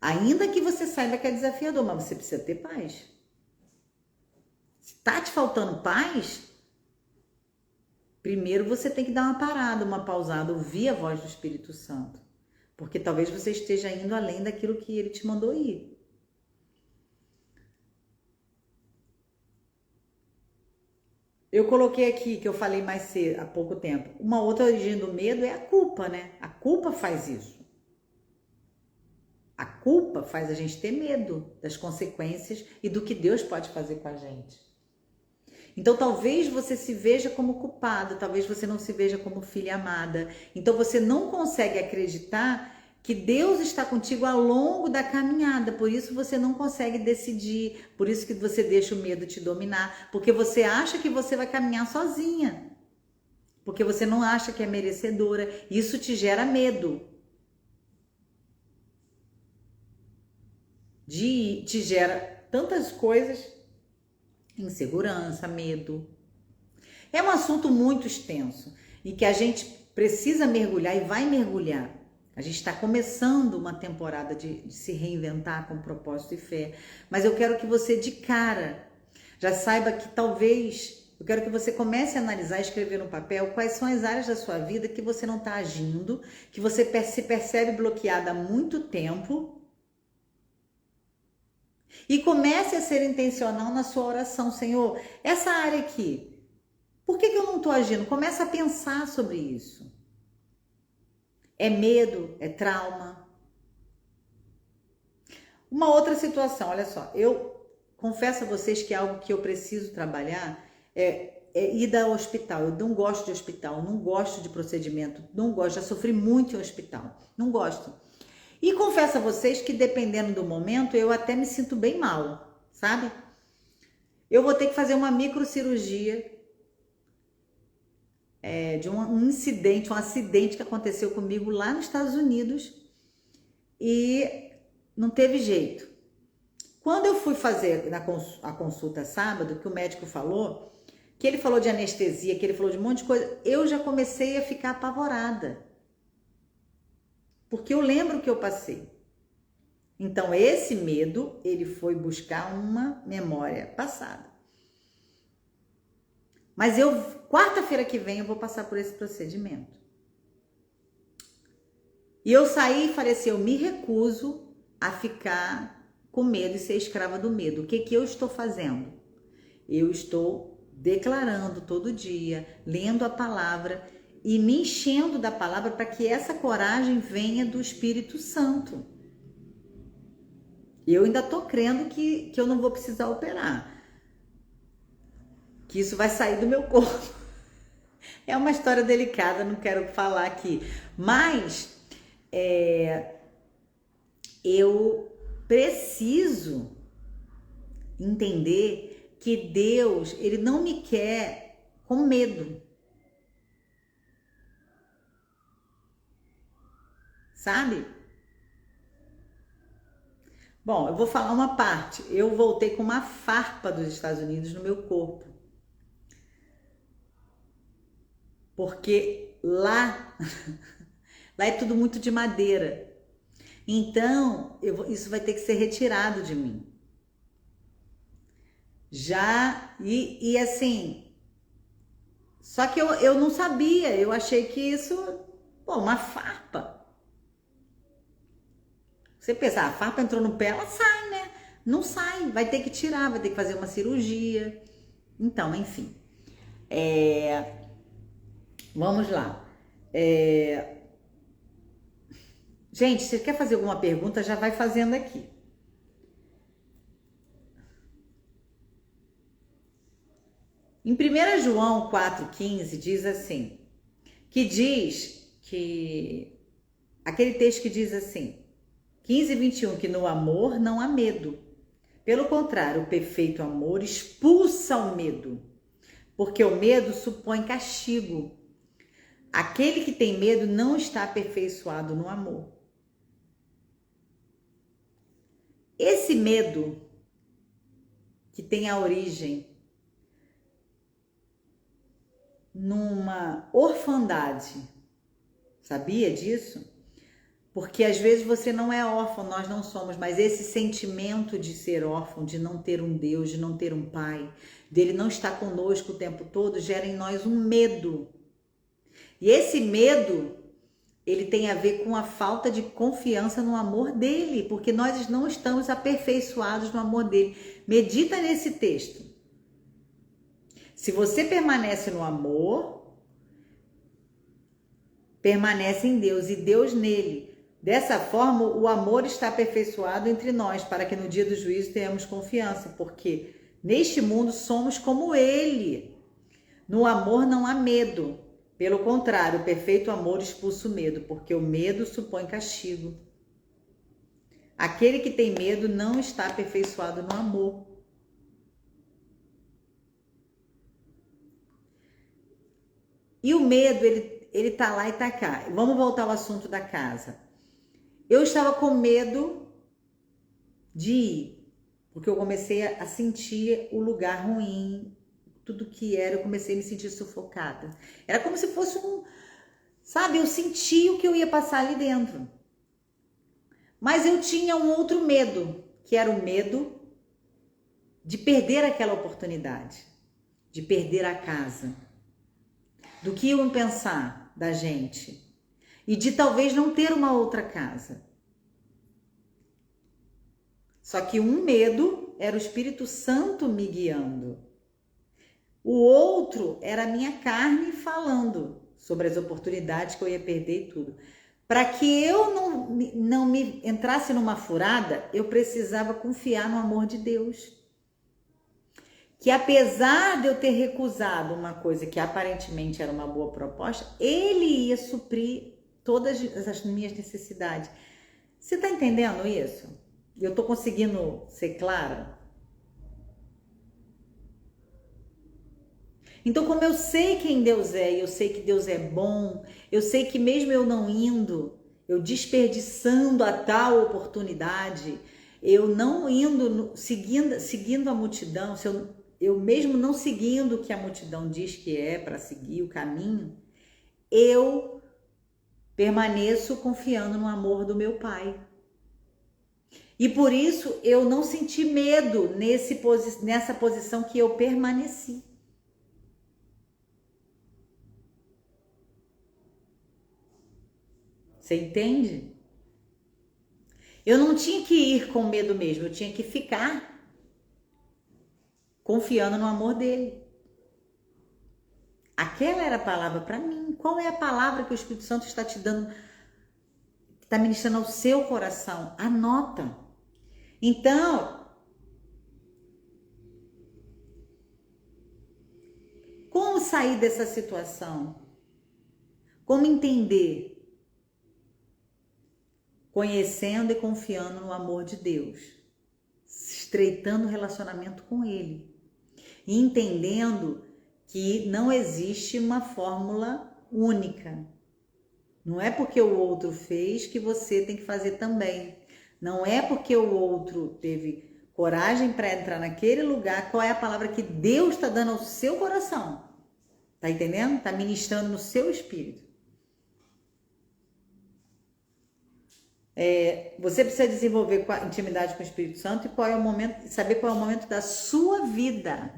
Ainda que você saiba que é desafiador, mas você precisa ter paz. Se tá te faltando paz, primeiro você tem que dar uma parada, uma pausada, ouvir a voz do Espírito Santo. Porque talvez você esteja indo além daquilo que ele te mandou ir. Eu coloquei aqui, que eu falei mais cedo, há pouco tempo, uma outra origem do medo é a culpa, né? A culpa faz isso. A culpa faz a gente ter medo das consequências e do que Deus pode fazer com a gente. Então, talvez você se veja como culpado, talvez você não se veja como filha amada. Então, você não consegue acreditar que Deus está contigo ao longo da caminhada, por isso você não consegue decidir, por isso que você deixa o medo te dominar, porque você acha que você vai caminhar sozinha. porque você não acha que é merecedora. Isso te gera medo. Te gera tantas coisas, insegurança, medo. É um assunto muito extenso e que a gente precisa mergulhar e vai mergulhar. A gente está começando uma temporada de se reinventar com propósito e fé, mas eu quero que você de cara já saiba que talvez, eu quero que você comece a analisar e escrever no papel quais são as áreas da sua vida que você não está agindo, que você se percebe bloqueada há muito tempo. E comece a ser intencional na sua oração. Senhor, essa área aqui, por que eu não estou agindo? Comece a pensar sobre isso. É medo? É trauma? Uma outra situação, olha só, eu confesso a vocês que é algo que eu preciso trabalhar é ir ao hospital. Eu não gosto de hospital, não gosto de procedimento, não gosto, já sofri muito em hospital, não gosto. E confesso a vocês que dependendo do momento, eu até me sinto bem mal, sabe? Eu vou ter que fazer uma microcirurgia de um acidente que aconteceu comigo lá nos Estados Unidos e não teve jeito. Quando eu fui fazer a consulta sábado, que o médico falou, que ele falou de anestesia, que ele falou de um monte de coisa, eu já comecei a ficar apavorada. Porque eu lembro que eu passei. Então, esse medo, ele foi buscar uma memória passada. Mas quarta-feira que vem, eu vou passar por esse procedimento. E eu saí e falei assim, eu me recuso a ficar com medo e ser escrava do medo. O que eu estou fazendo? Eu estou declarando todo dia, lendo a palavra e me enchendo da palavra para que essa coragem venha do Espírito Santo. Eu ainda tô crendo que eu não vou precisar operar, que isso vai sair do meu corpo. É uma história delicada, não quero falar aqui, mas eu preciso entender que Deus, ele não me quer com medo. Sabe? Bom, eu vou falar uma parte. Eu voltei com uma farpa dos Estados Unidos no meu corpo. Porque lá é tudo muito de madeira. Então, isso vai ter que ser retirado de mim. E assim, só que eu não sabia, eu achei que isso, uma farpa. Você pensa, a farpa entrou no pé, ela sai, né? Não sai, vai ter que tirar, vai ter que fazer uma cirurgia. Então, enfim. Vamos lá. Gente, se quer fazer alguma pergunta, já vai fazendo aqui. Em 1 João 4,15 diz assim, aquele texto que diz assim, 15:21, que no amor não há medo. Pelo contrário, o perfeito amor expulsa o medo, porque o medo supõe castigo. Aquele que tem medo não está aperfeiçoado no amor. Esse medo que tem a origem numa orfandade, sabia disso? Porque às vezes você não é órfão, nós não somos, mas esse sentimento de ser órfão, de não ter um Deus, de não ter um pai, dele não estar conosco o tempo todo, gera em nós um medo. E esse medo, ele tem a ver com a falta de confiança no amor dele, porque nós não estamos aperfeiçoados no amor dele. Medita nesse texto. Se você permanece no amor, permanece em Deus e Deus nele. Dessa forma, o amor está aperfeiçoado entre nós, para que no dia do juízo tenhamos confiança, porque neste mundo somos como ele. No amor não há medo. Pelo contrário, o perfeito amor expulsa o medo, porque o medo supõe castigo. Aquele que tem medo não está aperfeiçoado no amor. E o medo, ele tá lá e tá cá. Vamos voltar ao assunto da casa. Eu estava com medo de ir, porque eu comecei a sentir o lugar ruim, tudo que era, eu comecei a me sentir sufocada. Era como se fosse sabe, eu sentia o que eu ia passar ali dentro. Mas eu tinha um outro medo, que era o medo de perder aquela oportunidade, de perder a casa, do que iam pensar da gente e de talvez não ter uma outra casa. Só que um medo era o Espírito Santo me guiando. O outro era a minha carne falando sobre as oportunidades que eu ia perder e tudo. Para que eu não me entrasse numa furada, eu precisava confiar no amor de Deus. Que apesar de eu ter recusado uma coisa que aparentemente era uma boa proposta, Ele ia suprir todas as minhas necessidades. Você está entendendo isso? Eu estou conseguindo ser clara? Então, como eu sei quem Deus é, e eu sei que Deus é bom, eu sei que mesmo eu não indo, eu desperdiçando a tal oportunidade, eu não indo, seguindo a multidão, se eu mesmo não seguindo o que a multidão diz que é para seguir o caminho, eu permaneço confiando no amor do meu Pai. E por isso eu não senti medo nessa posição que eu permaneci. Você entende? Eu não tinha que ir com medo mesmo, eu tinha que ficar confiando no amor dele. Aquela era a palavra para mim. Qual é a palavra que o Espírito Santo está te dando, está ministrando ao seu coração? Anota. Então, como sair dessa situação? Como entender? Conhecendo e confiando no amor de Deus, estreitando o relacionamento com Ele, e entendendo que não existe uma fórmula única. Não é porque o outro fez que você tem que fazer também. Não é porque o outro teve coragem para entrar naquele lugar. Qual é a palavra que Deus está dando ao seu coração? Tá entendendo? Está ministrando no seu espírito. Você precisa desenvolver intimidade com o Espírito Santo e saber qual é o momento da sua vida,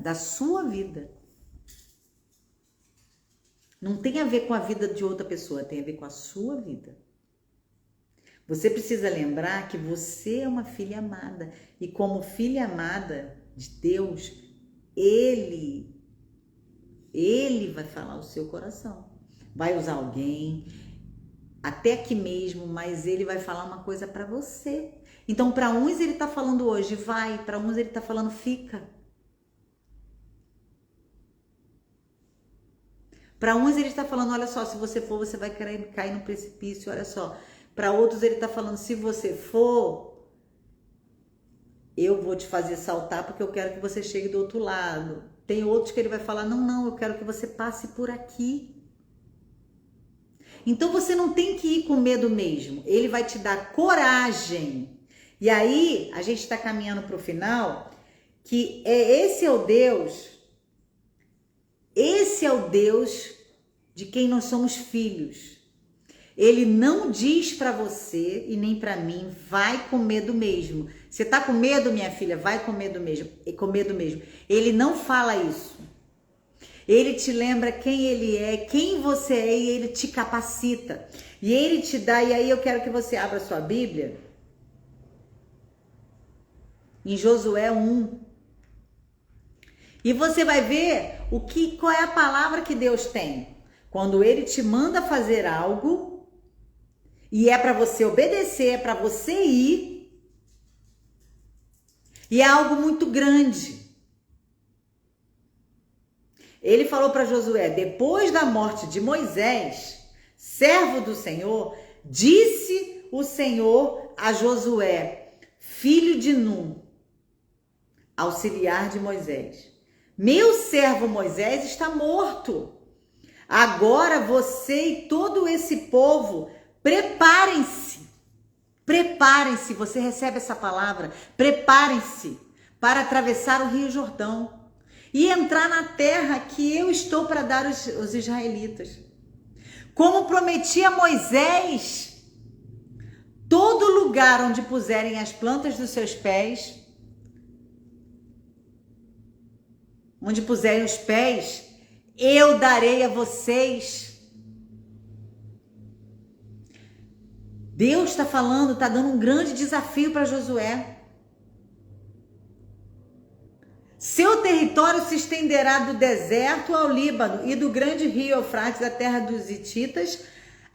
Não tem a ver com a vida de outra pessoa, tem a ver com a sua vida. Você precisa lembrar que você é uma filha amada e como filha amada de Deus, Ele vai falar o seu coração, vai usar alguém, até aqui mesmo, mas Ele vai falar uma coisa para você. Então, para uns Ele está falando hoje, vai, para uns Ele está falando, fica. Para uns Ele está falando, olha só, se você for, você vai cair no precipício, olha só. Para outros Ele está falando, se você for, eu vou te fazer saltar porque eu quero que você chegue do outro lado. Tem outros que Ele vai falar, não, eu quero que você passe por aqui. Então você não tem que ir com medo mesmo, Ele vai te dar coragem. E aí, a gente está caminhando para o final, que esse é o Deus de quem nós somos filhos. Ele não diz para você e nem para mim, vai com medo mesmo. Você tá com medo, minha filha? Vai com medo mesmo. Ele não fala isso. Ele te lembra quem Ele é, quem você é e Ele te capacita. E Ele te dá, e aí eu quero que você abra sua Bíblia em Josué 1. E você vai ver qual é a palavra que Deus tem. Quando Ele te manda fazer algo, e é para você obedecer, é para você ir, e é algo muito grande. Ele falou para Josué, depois da morte de Moisés, servo do Senhor, disse o Senhor a Josué, filho de Num, auxiliar de Moisés, meu servo Moisés está morto. Agora você e todo esse povo, preparem-se. Preparem-se, você recebe essa palavra. Preparem-se para atravessar o Rio Jordão e entrar na terra que eu estou para dar aos israelitas. Como prometi a Moisés, todo lugar onde puserem as plantas dos seus pés, onde puserem os pés, eu darei a vocês. Deus está falando, está dando um grande desafio para Josué. Seu território se estenderá do deserto ao Líbano e do grande rio Eufrates, da terra dos hititas,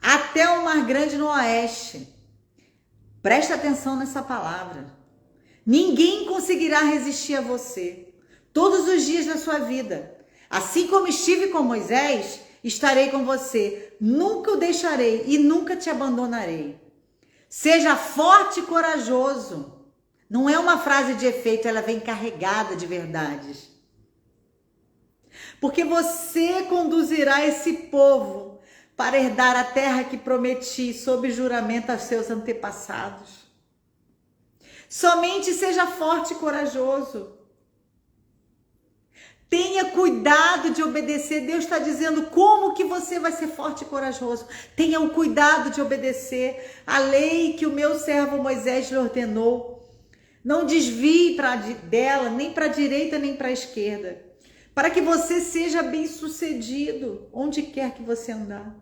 até o Mar Grande no oeste. Presta atenção nessa palavra. Ninguém conseguirá resistir a você todos os dias da sua vida. Assim como estive com Moisés, estarei com você. Nunca o deixarei e nunca te abandonarei. Seja forte e corajoso. Não é uma frase de efeito, ela vem carregada de verdades. Porque você conduzirá esse povo para herdar a terra que prometi sob juramento aos seus antepassados. Somente seja forte e corajoso. Tenha cuidado de obedecer. Deus está dizendo como que você vai ser forte e corajoso. Tenha o cuidado de obedecer a lei que o meu servo Moisés lhe ordenou. Não desvie dela, nem para a direita, nem para a esquerda, para que você seja bem-sucedido onde quer que você andar.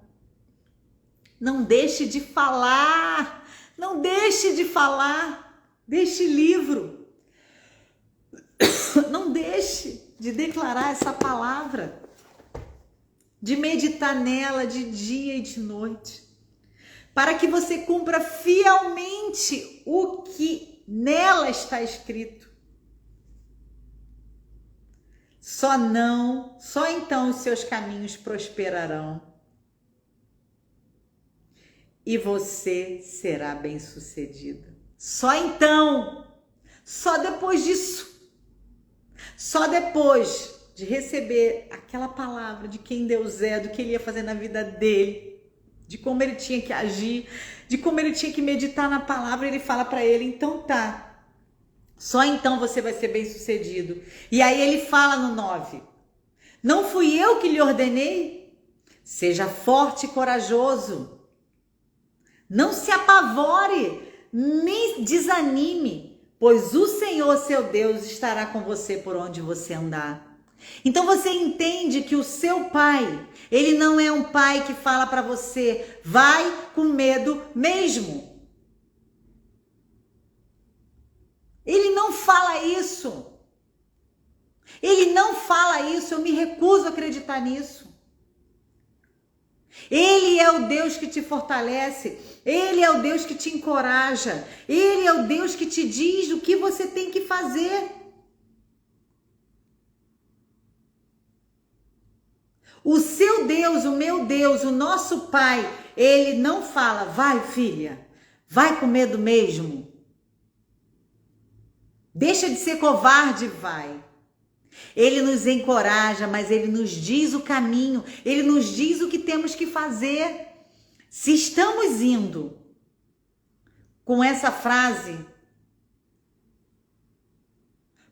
Não deixe de falar, não deixe de falar deste livro. Não deixe de declarar essa palavra, de meditar nela de dia e de noite, para que você cumpra fielmente o que nela está escrito. Só então os seus caminhos prosperarão e você será bem-sucedido. Só então, só depois disso, só depois de receber aquela palavra de quem Deus é, do que Ele ia fazer na vida dele, de como ele tinha que agir, de como ele tinha que meditar na palavra, ele fala para ele, então tá, só então você vai ser bem-sucedido. E aí ele fala no 9, não fui eu que lhe ordenei? Seja forte e corajoso, não se apavore, nem desanime, pois o Senhor seu Deus estará com você por onde você andar. Então você entende que o seu pai, ele não é um pai que fala para você, vai com medo mesmo. Ele não fala isso. Ele não fala isso, eu me recuso a acreditar nisso. Ele é o Deus que te fortalece, Ele é o Deus que te encoraja, Ele é o Deus que te diz o que você tem que fazer. O seu Deus, o meu Deus, o nosso Pai, Ele não fala, vai filha, vai com medo mesmo. Deixa de ser covarde, vai. Ele nos encoraja, mas Ele nos diz o caminho, Ele nos diz o que temos que fazer. Se estamos indo com essa frase,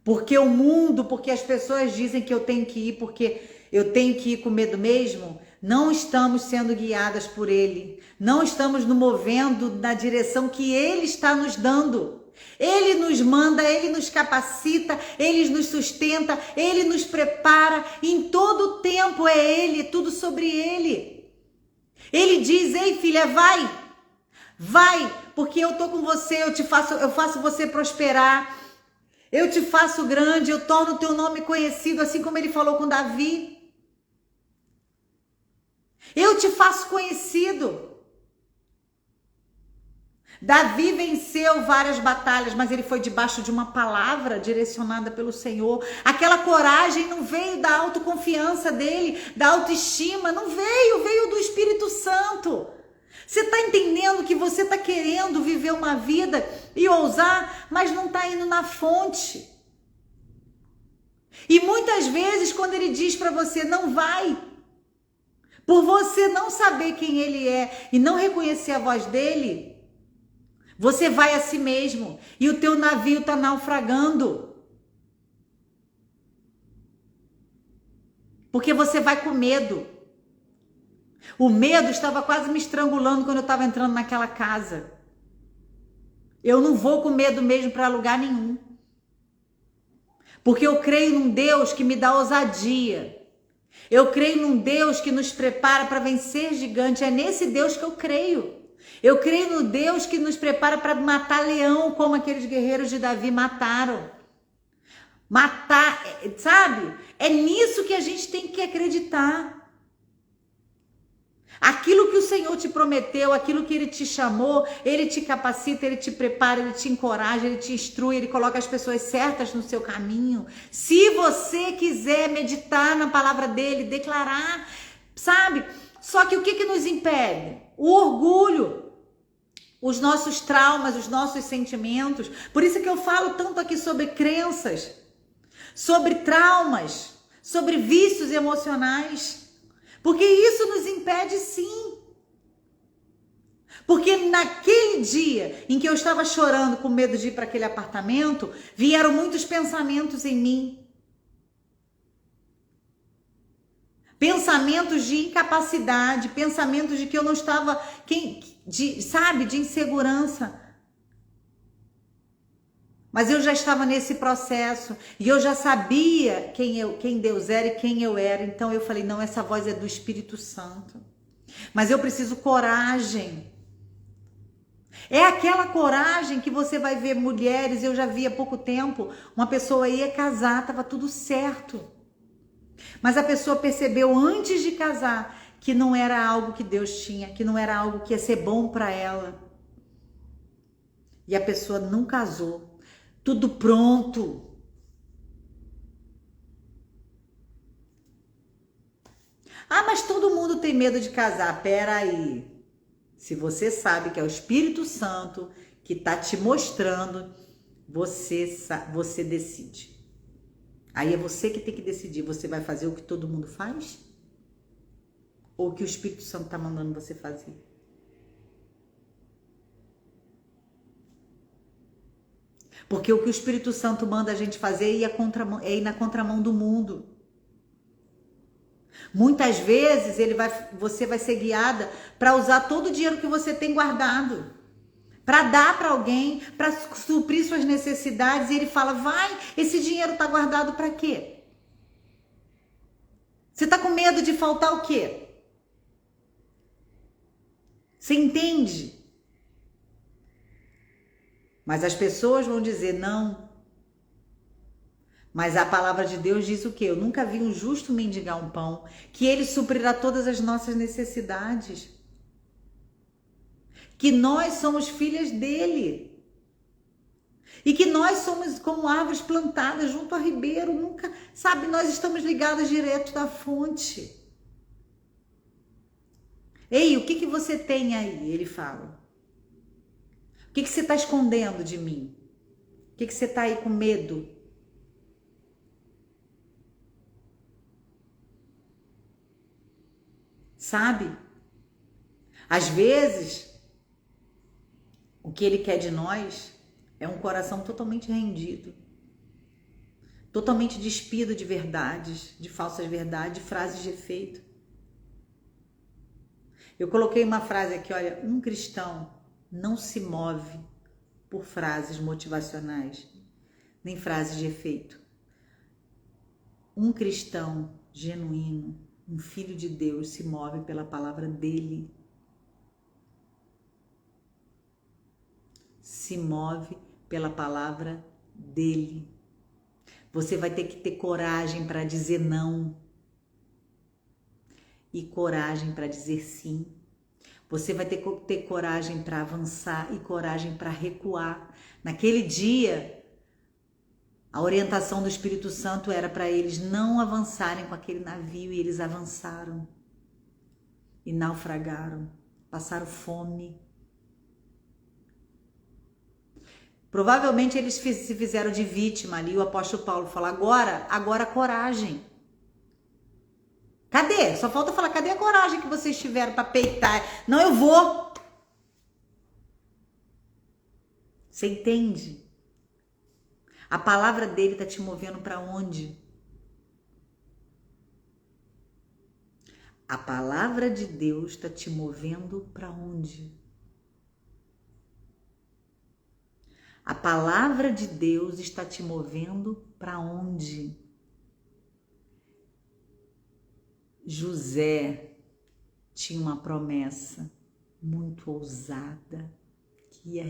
porque o mundo, porque as pessoas dizem que eu tenho que ir, porque eu tenho que ir com medo mesmo, não estamos sendo guiadas por Ele, não estamos nos movendo na direção que Ele está nos dando. Ele nos manda, Ele nos capacita, Ele nos sustenta, Ele nos prepara, em todo o tempo é Ele, tudo sobre Ele. Ele diz, ei filha, vai, porque eu tô com você, eu faço você prosperar, eu te faço grande, eu torno o teu nome conhecido, assim como Ele falou com Davi. Eu te faço conhecido. Davi venceu várias batalhas, mas ele foi debaixo de uma palavra direcionada pelo Senhor. Aquela coragem não veio da autoconfiança dele, da autoestima, não veio do Espírito Santo. Você está entendendo que você está querendo viver uma vida e ousar, mas não está indo na fonte. E muitas vezes quando ele diz para você, não vai, Por você não saber quem ele é e não reconhecer a voz dele, você vai a si mesmo e o teu navio está naufragando. Porque você vai com medo. O medo estava quase me estrangulando quando eu estava entrando naquela casa. Eu não vou com medo mesmo para lugar nenhum. Porque eu creio num Deus que me dá ousadia. Eu creio num Deus que nos prepara para vencer gigante. É nesse Deus que eu creio. Eu creio no Deus que nos prepara para matar leão, como aqueles guerreiros de Davi mataram. Matar, sabe? É nisso que a gente tem que acreditar. Aquilo que o Senhor te prometeu, aquilo que Ele te chamou, Ele te capacita, Ele te prepara, Ele te encoraja, Ele te instrui, Ele coloca as pessoas certas no seu caminho. Se você quiser meditar na palavra dEle, declarar, sabe? Só que o que nos impede? O orgulho, os nossos traumas, os nossos sentimentos. Por isso que eu falo tanto aqui sobre crenças, sobre traumas, sobre vícios emocionais. Porque isso nos impede, sim. Porque naquele dia em que eu estava chorando com medo de ir para aquele apartamento, vieram muitos pensamentos em mim. Pensamentos de incapacidade, pensamentos de que eu não estava, de insegurança. Mas eu já estava nesse processo e eu já sabia quem Deus era e quem eu era. Então eu falei, não, essa voz é do Espírito Santo. Mas eu preciso coragem. É aquela coragem que você vai ver mulheres, eu já vi há pouco tempo, uma pessoa ia casar, estava tudo certo. Mas a pessoa percebeu antes de casar que não era algo que Deus tinha, que não era algo que ia ser bom para ela. E a pessoa não casou. Tudo pronto. Ah, mas todo mundo tem medo de casar. Pera aí. Se você sabe que é o Espírito Santo que está te mostrando, você decide. Aí é você que tem que decidir. Você vai fazer o que todo mundo faz? Ou o que o Espírito Santo está mandando você fazer? Porque o que o Espírito Santo manda a gente fazer é ir na contramão do mundo. Muitas vezes você vai ser guiada para usar todo o dinheiro que você tem guardado, para dar para alguém, para suprir suas necessidades. E ele fala, vai, esse dinheiro está guardado para quê? Você está com medo de faltar o quê? Você entende? Mas as pessoas vão dizer não. Mas a palavra de Deus diz o quê? Eu nunca vi um justo mendigar um pão, que ele suprirá todas as nossas necessidades. Que nós somos filhas dele. E que nós somos como árvores plantadas junto a ribeiro. Nunca, sabe, nós estamos ligadas direto da fonte. Ei, o que você tem aí? Ele fala. O que você está escondendo de mim? O que você está aí com medo? Sabe? Às vezes, o que ele quer de nós é um coração totalmente rendido, totalmente despido de verdades, de falsas verdades, de frases de efeito. Eu coloquei uma frase aqui, olha, um cristão não se move por frases motivacionais, nem frases de efeito. Um cristão genuíno, um filho de Deus, se move pela palavra dele. Se move pela palavra dele. Você vai ter que ter coragem para dizer não e coragem para dizer sim. Você vai ter que ter coragem para avançar e coragem para recuar. Naquele dia, a orientação do Espírito Santo era para eles não avançarem com aquele navio, e eles avançaram e naufragaram, passaram fome. Provavelmente eles se fizeram de vítima ali. O apóstolo Paulo fala, agora coragem. Cadê? Só falta falar, cadê a coragem que vocês tiveram para peitar? Não, eu vou. Você entende? A palavra dele tá te movendo para onde? A palavra de Deus está te movendo para onde? A palavra de Deus está te movendo para onde? José tinha uma promessa muito ousada, que ia,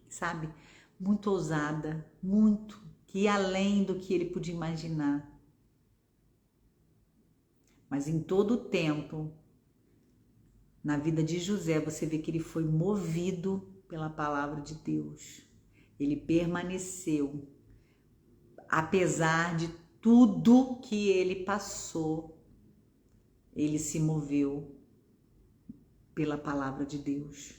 sabe, muito ousada, muito, que ia além do que ele podia imaginar. Mas em todo o tempo, na vida de José, você vê que ele foi movido pela palavra de Deus. Ele permaneceu, apesar de tudo que ele passou, ele se moveu pela palavra de Deus.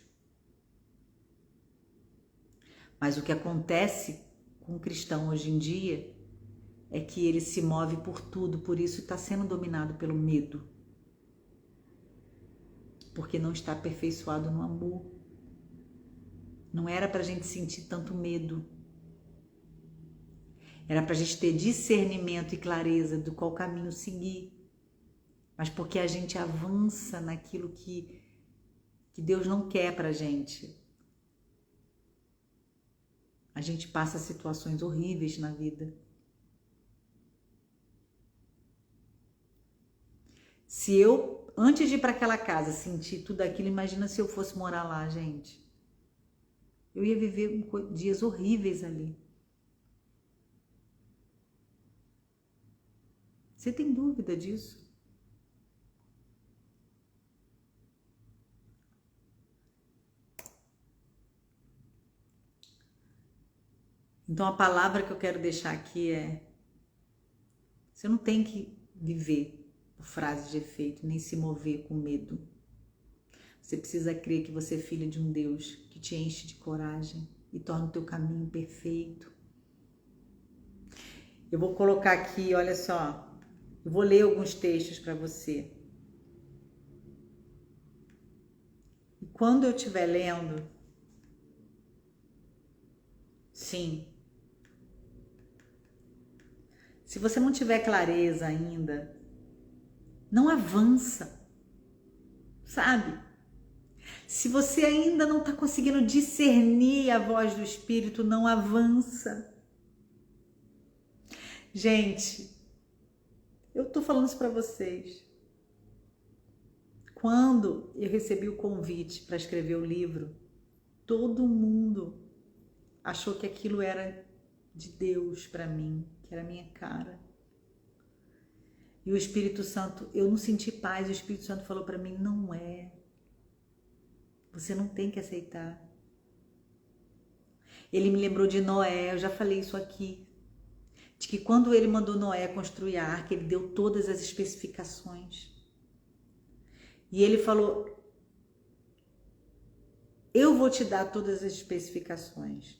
Mas o que acontece com o cristão hoje em dia é que ele se move por tudo, por isso está sendo dominado pelo medo. Porque não está aperfeiçoado no amor. Não era para a gente sentir tanto medo. Era para a gente ter discernimento e clareza do qual caminho seguir. Mas porque a gente avança naquilo que Deus não quer para a gente. A gente passa situações horríveis na vida. Se eu, antes de ir para aquela casa, sentir tudo aquilo, imagina se eu fosse morar lá, gente. Eu ia viver dias horríveis ali. Você tem dúvida disso? Então a palavra que eu quero deixar aqui é: você não tem que viver por frase de efeito, nem se mover com medo. Você precisa crer que você é filha de um Deus que te enche de coragem e torna o teu caminho perfeito. Eu vou colocar aqui, olha só, eu vou ler alguns textos para você. E quando eu estiver lendo, sim, se você não tiver clareza ainda, não avança, sabe? Se você ainda não está conseguindo discernir a voz do Espírito, não avança. Gente, eu estou falando isso para vocês. Quando eu recebi o convite para escrever o livro, todo mundo achou que aquilo era de Deus para mim, que era a minha cara. E o Espírito Santo, eu não senti paz, o Espírito Santo falou para mim, não é. Você não tem que aceitar. Ele me lembrou de Noé, eu já falei isso aqui. De que quando ele mandou Noé construir a arca, ele deu todas as especificações. E ele falou, eu vou te dar todas as especificações.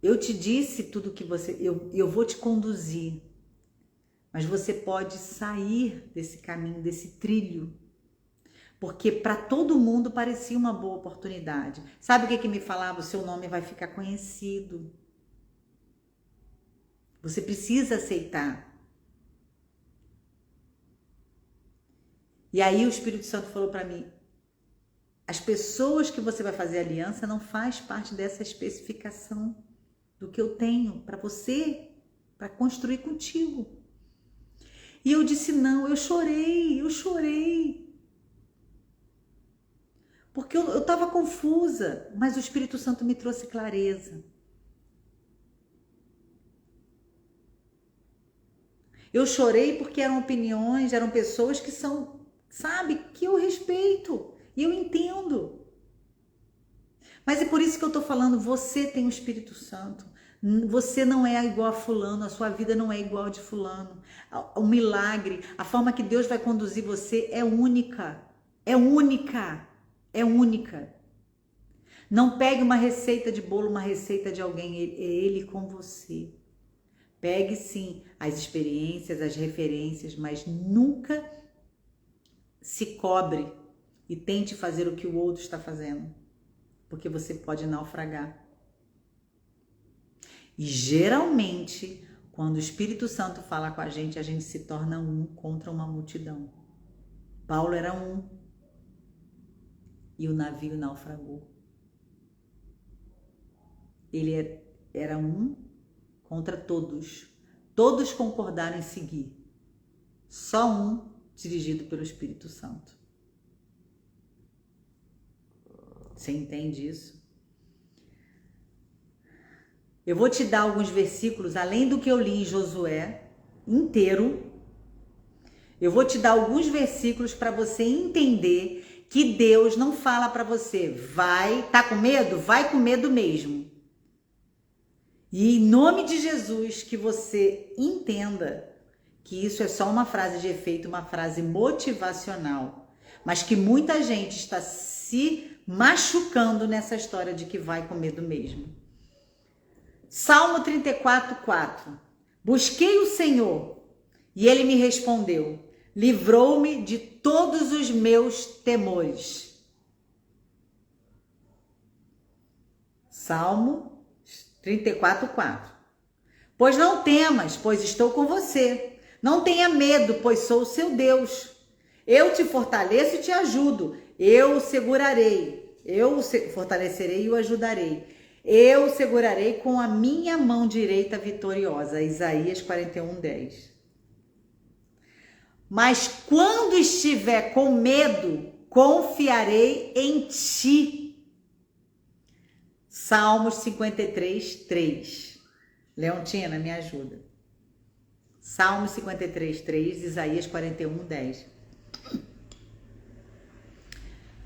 Eu te disse tudo que você... Eu vou te conduzir. Mas você pode sair desse caminho, desse trilho. Porque para todo mundo parecia uma boa oportunidade. Sabe o que me falava? O seu nome vai ficar conhecido. Você precisa aceitar. E aí o Espírito Santo falou para mim, as pessoas que você vai fazer aliança não faz parte dessa especificação do que eu tenho para você, para construir contigo. E eu disse não, eu chorei. Porque eu estava confusa, mas o Espírito Santo me trouxe clareza. Eu chorei porque eram opiniões, eram pessoas que são, sabe, que eu respeito e eu entendo. Mas é por isso que eu estou falando, você tem o Espírito Santo. Você não é igual a fulano, a sua vida não é igual a de fulano. O milagre, a forma que Deus vai conduzir você é única. É única. É única. Não pegue uma receita de bolo, uma receita de alguém, é ele com você. Pegue sim as experiências, as referências, mas nunca se cobre e tente fazer o que o outro está fazendo, porque você pode naufragar. E geralmente, quando o Espírito Santo fala com a gente se torna um contra uma multidão. Paulo era um e o navio naufragou. Ele era um contra todos. Todos concordaram em seguir. Só um dirigido pelo Espírito Santo. Você entende isso? Eu vou te dar alguns versículos, além do que eu li em Josué inteiro. Eu vou te dar alguns versículos para você entender que Deus não fala para você, tá com medo? Vai com medo mesmo. E em nome de Jesus, que você entenda que isso é só uma frase de efeito, uma frase motivacional, mas que muita gente está se machucando nessa história de que vai com medo mesmo. Salmo 34:4. Busquei o Senhor e ele me respondeu, livrou-me de todos os meus temores. Salmo 34:4. Pois não temas, pois estou com você. Não tenha medo, pois sou o seu Deus. Eu te fortaleço e te ajudo. Eu o segurarei. Eu o fortalecerei e o ajudarei. Eu o segurarei com a minha mão direita vitoriosa. Isaías 41:10. Mas quando estiver com medo, confiarei em ti. Salmos 53:3. Leontina, me ajuda. Salmos 53:3, Isaías 41:10.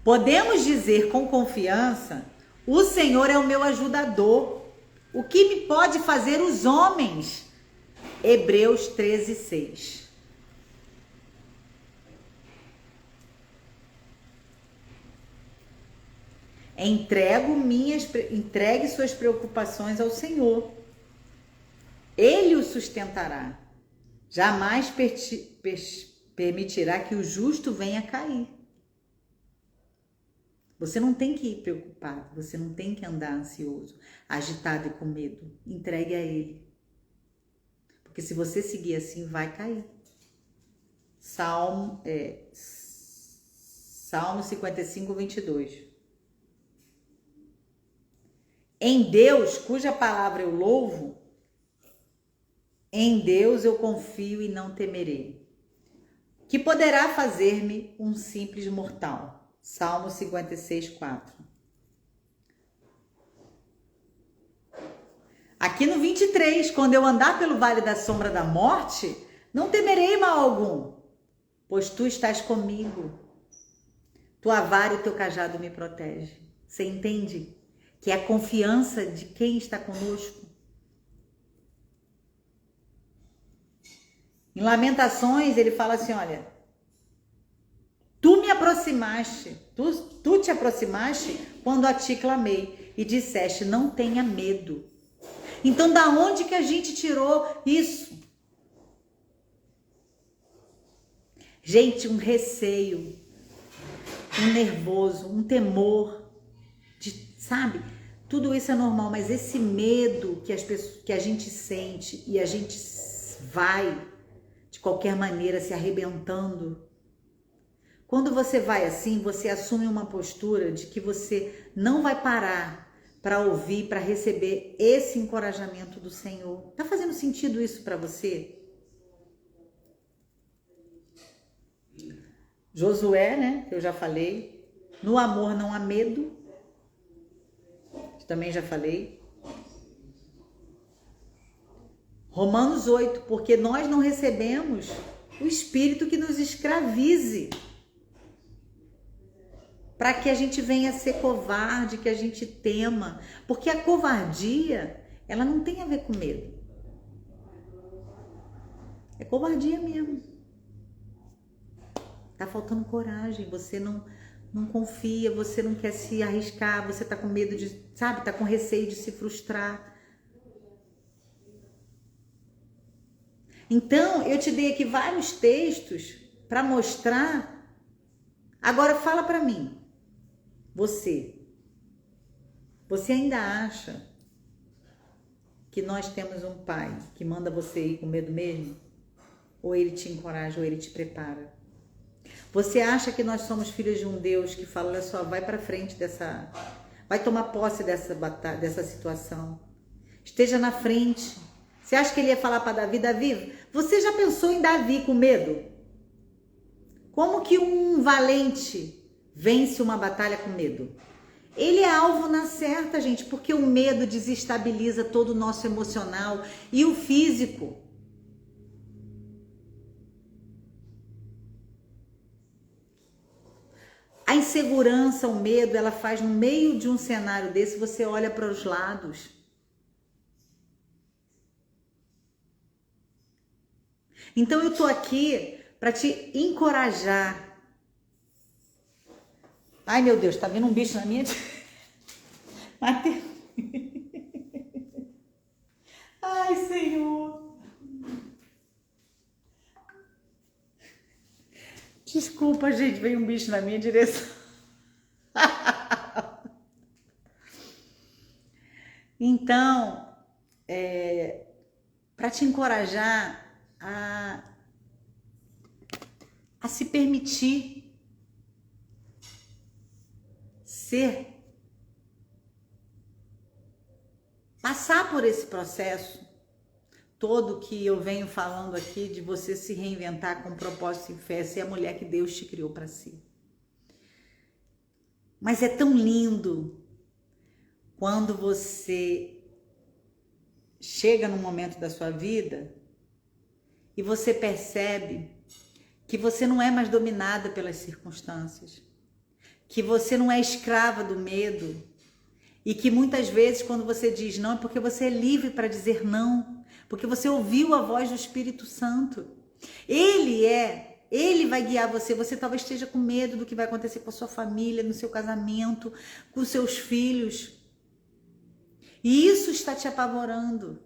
Podemos dizer com confiança, o Senhor é o meu ajudador. O que me pode fazer os homens? Hebreus 13:6. Entregue suas preocupações ao Senhor. Ele o sustentará. Jamais permitirá que o justo venha a cair. Você não tem que ir preocupado, você não tem que andar ansioso, agitado e com medo. Entregue a Ele. Porque se você seguir assim, vai cair. Salmo 55:22. Em Deus, cuja palavra eu louvo, em Deus eu confio e não temerei. Que poderá fazer-me um simples mortal? Salmo 56:4. Aqui no 23, quando eu andar pelo vale da sombra da morte, não temerei mal algum, pois tu estás comigo. Tua vara e teu cajado me protegem. Você entende? Que é a confiança de quem está conosco. Em Lamentações, ele fala assim, olha, tu me aproximaste, tu te aproximaste quando a ti clamei e disseste, não tenha medo. Então, da onde que a gente tirou isso? Gente, um receio, um nervoso, um temor, sabe? Tudo isso é normal, mas esse medo que a gente sente e a gente vai, de qualquer maneira, se arrebentando. Quando você vai assim, você assume uma postura de que você não vai parar para ouvir, para receber esse encorajamento do Senhor. Tá fazendo sentido isso para você? Josué, né, que eu já falei, no amor não há medo, também já falei. Romanos 8, porque nós não recebemos o espírito que nos escravize, para que a gente venha a ser covarde, que a gente tema, porque a covardia, ela não tem a ver com medo. É covardia mesmo. Tá faltando coragem, você não confia, você não quer se arriscar, você tá com medo de, sabe, tá com receio de se frustrar. Então, eu te dei aqui vários textos para mostrar. Agora fala para mim, você ainda acha que nós temos um pai que manda você ir com medo mesmo? Ou ele te encoraja, ou ele te prepara? Você acha que nós somos filhos de um Deus que fala, olha só, vai para frente vai tomar posse dessa batalha, dessa situação. Esteja na frente. Você acha que ele ia falar para Davi, Davi, você já pensou em Davi com medo? Como que um valente vence uma batalha com medo? Ele é alvo na certa, gente, porque o medo desestabiliza todo o nosso emocional e o físico. A insegurança, o medo, ela faz no meio de um cenário desse, você olha para os lados. Então eu tô aqui para te encorajar. Ai, meu Deus, tá vindo um bicho na minha... Ai, Senhor. Desculpa, gente, veio um bicho na minha direção. Então, para te encorajar a se permitir passar por esse processo todo que eu venho falando aqui, de você se reinventar com propósito e fé, ser a mulher que Deus te criou para si. Mas é tão lindo quando você chega num momento da sua vida e você percebe que você não é mais dominada pelas circunstâncias, que você não é escrava do medo e que muitas vezes quando você diz não é porque você é livre para dizer não, porque você ouviu a voz do Espírito Santo. Ele vai guiar você. Você talvez esteja com medo do que vai acontecer com a sua família, no seu casamento, com os seus filhos. E isso está te apavorando.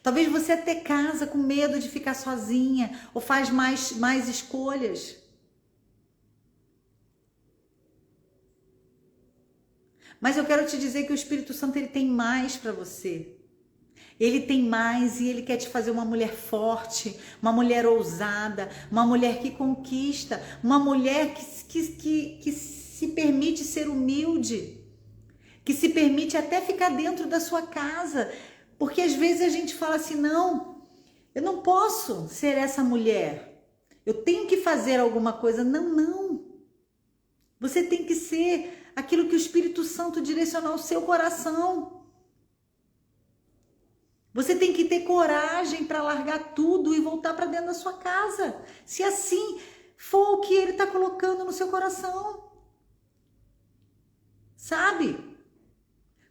Talvez você até casa com medo de ficar sozinha ou faz mais escolhas. Mas eu quero te dizer que o Espírito Santo ele tem mais para você. Ele tem mais e ele quer te fazer uma mulher forte, uma mulher ousada, uma mulher que conquista, uma mulher que se permite ser humilde, que se permite até ficar dentro da sua casa. Porque às vezes a gente fala assim, não, eu não posso ser essa mulher, eu tenho que fazer alguma coisa. Não. Você tem que ser aquilo que o Espírito Santo direcionou ao seu coração. Você tem que ter coragem para largar tudo e voltar para dentro da sua casa. Se assim for o que ele está colocando no seu coração. Sabe?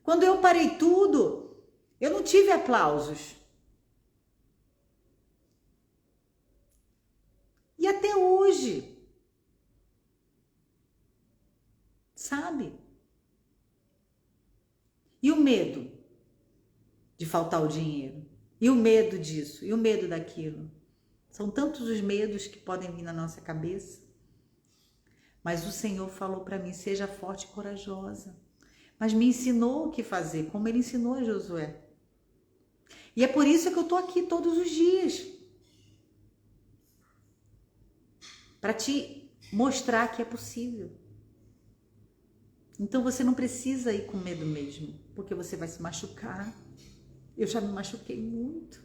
Quando eu parei tudo, eu não tive aplausos. E até hoje. Sabe? E o medo de faltar o dinheiro? E o medo disso? E o medo daquilo? São tantos os medos que podem vir na nossa cabeça. Mas o Senhor falou para mim, seja forte e corajosa. Mas me ensinou o que fazer, como ele ensinou a Josué. E é por isso que eu estou aqui todos os dias. Para te mostrar que é possível. Então você não precisa ir com medo mesmo, porque você vai se machucar. Eu já me machuquei muito.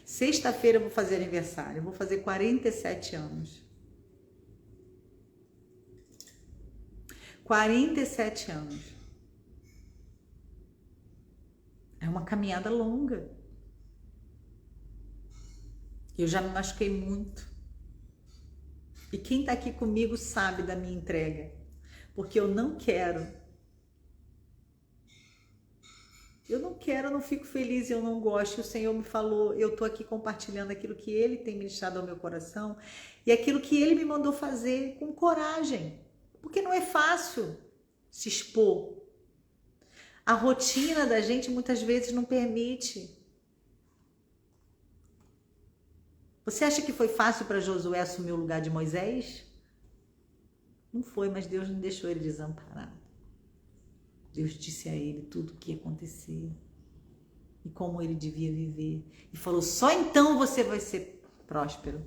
Sexta-feira eu vou fazer aniversário, eu vou fazer 47 anos. 47 anos. É uma caminhada longa. Eu já me machuquei muito. E quem tá aqui comigo sabe da minha entrega. Porque eu não quero. Eu não fico feliz, eu não gosto. O Senhor me falou, eu tô aqui compartilhando aquilo que Ele tem ministrado ao meu coração e aquilo que Ele me mandou fazer com coragem. Porque não é fácil se expor. A rotina da gente muitas vezes não permite. Você acha que foi fácil para Josué assumir o lugar de Moisés? Não foi, mas Deus não deixou ele desamparado. Deus disse a ele tudo o que ia acontecer e como ele devia viver. E falou, só então você vai ser próspero.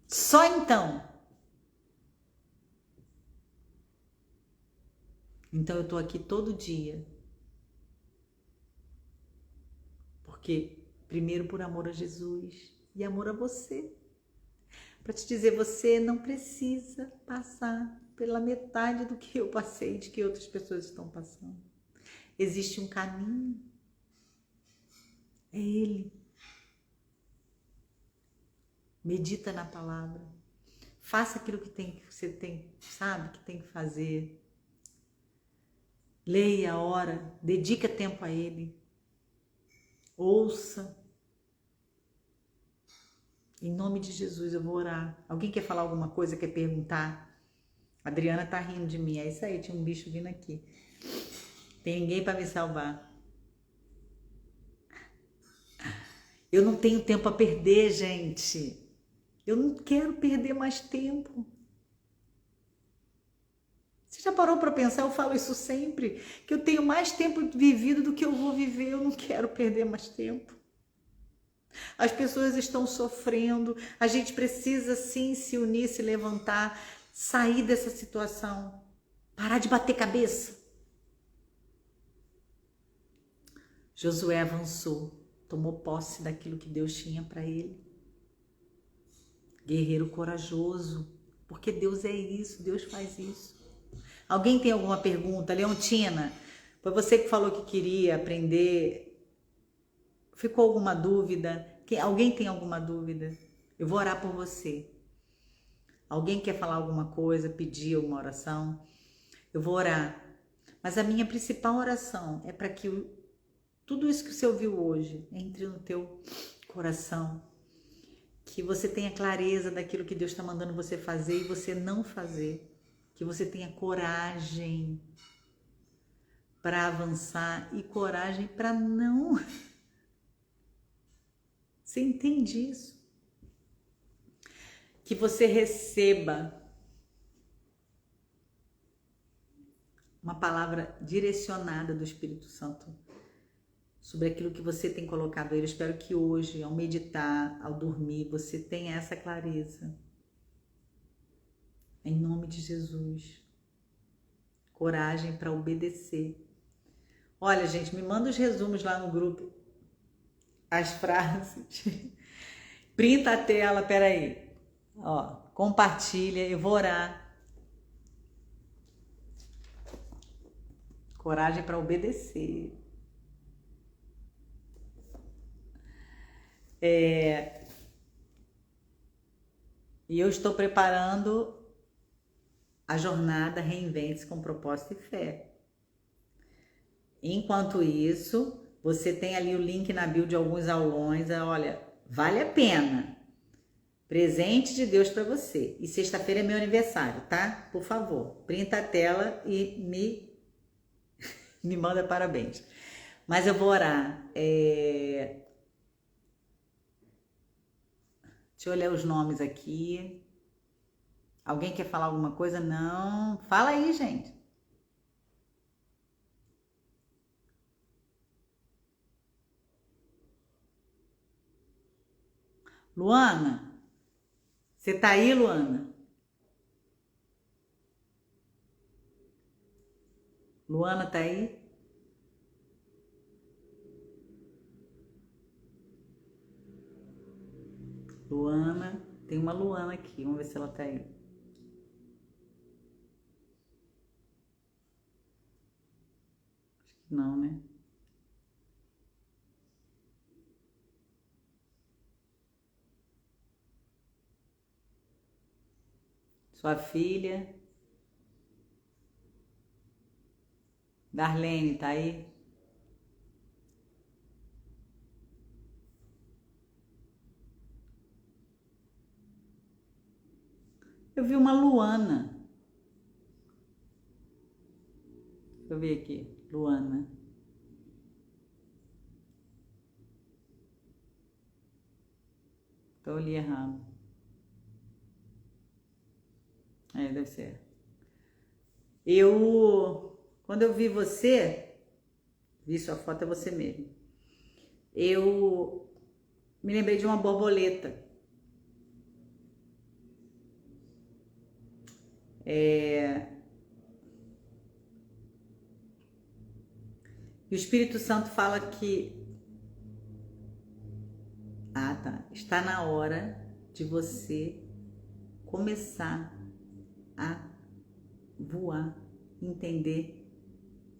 Só então. Então eu tô aqui todo dia. Porque, primeiro, por amor a Jesus e amor a você. Para te dizer, você não precisa passar pela metade do que eu passei, de que outras pessoas estão passando. Existe um caminho. É Ele. Medita na palavra. Faça aquilo que você tem, sabe, que tem que fazer. Leia, ora, dedica tempo a Ele. Ouça. Em nome de Jesus eu vou orar. Alguém quer falar alguma coisa, quer perguntar? A Adriana tá rindo de mim. É isso aí, tinha um bicho vindo aqui. Tem ninguém para me salvar. Eu não tenho tempo a perder, gente. Eu não quero perder mais tempo. Você já parou para pensar? Eu falo isso sempre, que eu tenho mais tempo vivido do que eu vou viver. Eu não quero perder mais tempo. As pessoas estão sofrendo. A gente precisa sim se unir, se levantar, sair dessa situação. Parar de bater cabeça. Josué avançou, tomou posse daquilo que Deus tinha para ele. Guerreiro corajoso, porque Deus é isso, Deus faz isso. Alguém tem alguma pergunta? Leontina, foi você que falou que queria aprender. Ficou alguma dúvida? Alguém tem alguma dúvida? Eu vou orar por você. Alguém quer falar alguma coisa, pedir alguma oração? Eu vou orar. Mas a minha principal oração é para que tudo isso que você ouviu hoje entre no teu coração. Que você tenha clareza daquilo que Deus está mandando você fazer e você não fazer. Que você tenha coragem para avançar e coragem para não. Você entende isso? Que você receba uma palavra direcionada do Espírito Santo sobre aquilo que você tem colocado aí. Eu espero que hoje, ao meditar, ao dormir, você tenha essa clareza. Em nome de Jesus. Coragem para obedecer. Olha, gente, me manda os resumos lá no grupo. As frases. Printa a tela, peraí. Ó, compartilha, eu vou orar. Coragem para obedecer. E eu estou preparando a jornada Reinvente-se com Propósito e Fé. Enquanto isso, você tem ali o link na bio de alguns aulões. Olha, vale a pena. Presente de Deus para você. E sexta-feira é meu aniversário, tá? Por favor, printa a tela e me manda parabéns. Mas eu vou orar. Deixa eu olhar os nomes aqui. Alguém quer falar alguma coisa? Não. Fala aí, gente. Luana? Você tá aí, Luana? Luana tá aí? Luana, tem uma Luana aqui, vamos ver se ela tá aí. Acho que não, né? Sua filha. Darlene, tá aí? Eu vi uma Luana. Deixa eu ver aqui. Luana. Então eu li errado. Deve ser. Quando eu vi você, vi sua foto, é você mesmo. Eu me lembrei de uma borboleta. E o Espírito Santo fala que está na hora de você começar a voar, entender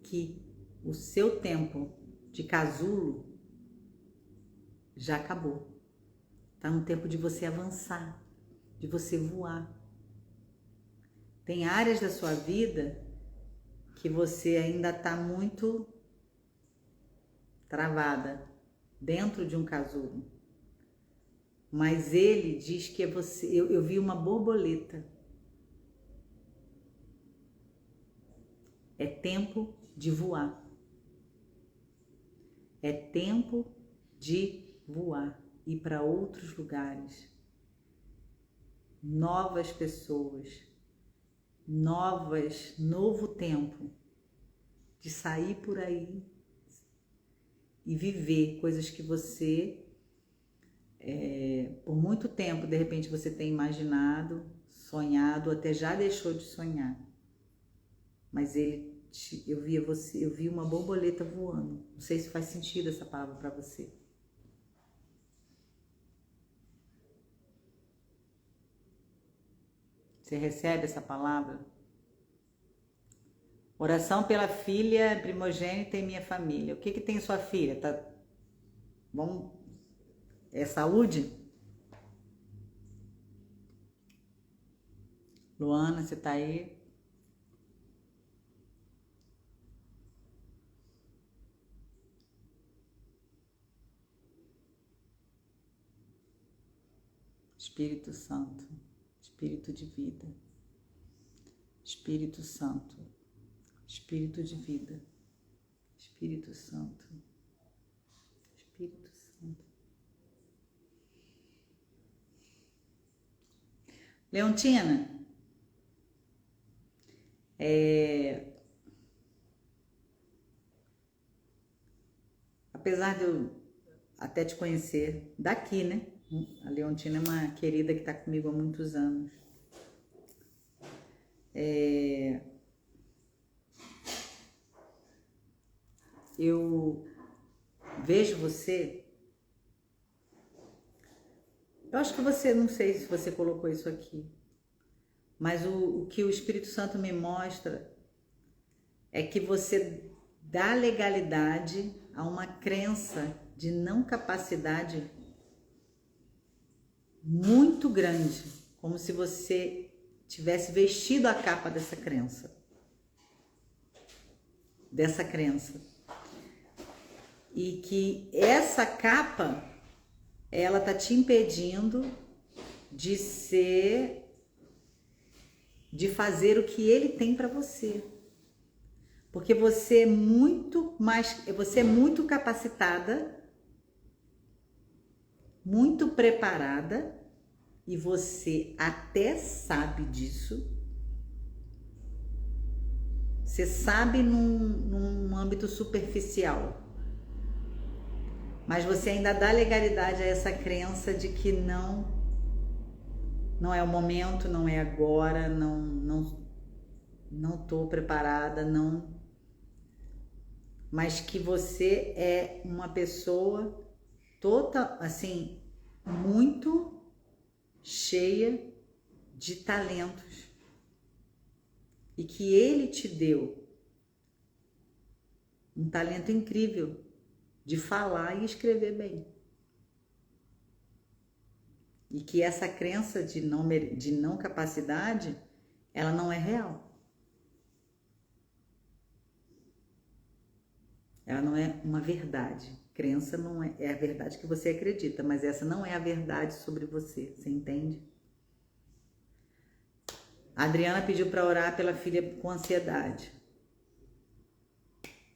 que o seu tempo de casulo já acabou. Está no tempo de você avançar, de você voar. Tem áreas da sua vida que você ainda está muito travada dentro de um casulo. Mas ele diz que é você. Eu vi uma borboleta. É tempo de voar. É tempo de voar, ir para outros lugares. Novas pessoas, novo tempo de sair por aí e viver coisas que você por muito tempo, de repente, você tem imaginado, sonhado, até já deixou de sonhar. Mas eu vi uma borboleta voando. Não sei se faz sentido essa palavra para você. Você recebe essa palavra? Oração pela filha primogênita em minha família. O que tem sua filha? Tá bom? É saúde? Luana, você tá aí? Espírito Santo, Espírito de vida, Espírito Santo, Espírito de vida, Espírito Santo, Espírito Santo. Leontina, apesar de eu até te conhecer daqui, né? A Leontina é uma querida que está comigo há muitos anos. Eu vejo você. Eu acho que você, não sei se você colocou isso aqui, mas o que o Espírito Santo me mostra é que você dá legalidade a uma crença de não capacidade muito grande, como se você tivesse vestido a capa dessa crença. E que essa capa, ela tá te impedindo de fazer o que ele tem para você. Porque você é muito capacitada, muito preparada, e você até sabe disso. Você sabe num âmbito superficial, mas você ainda dá legalidade a essa crença de que não é o momento, não é agora, não tô preparada, mas que você é uma pessoa assim, muito cheia de talentos, e que ele te deu um talento incrível de falar e escrever bem. E que essa crença de não capacidade, ela não é real. Ela não é uma verdade. Crença não é a verdade que você acredita, mas essa não é a verdade sobre você. Você entende? A Adriana pediu para orar pela filha com ansiedade.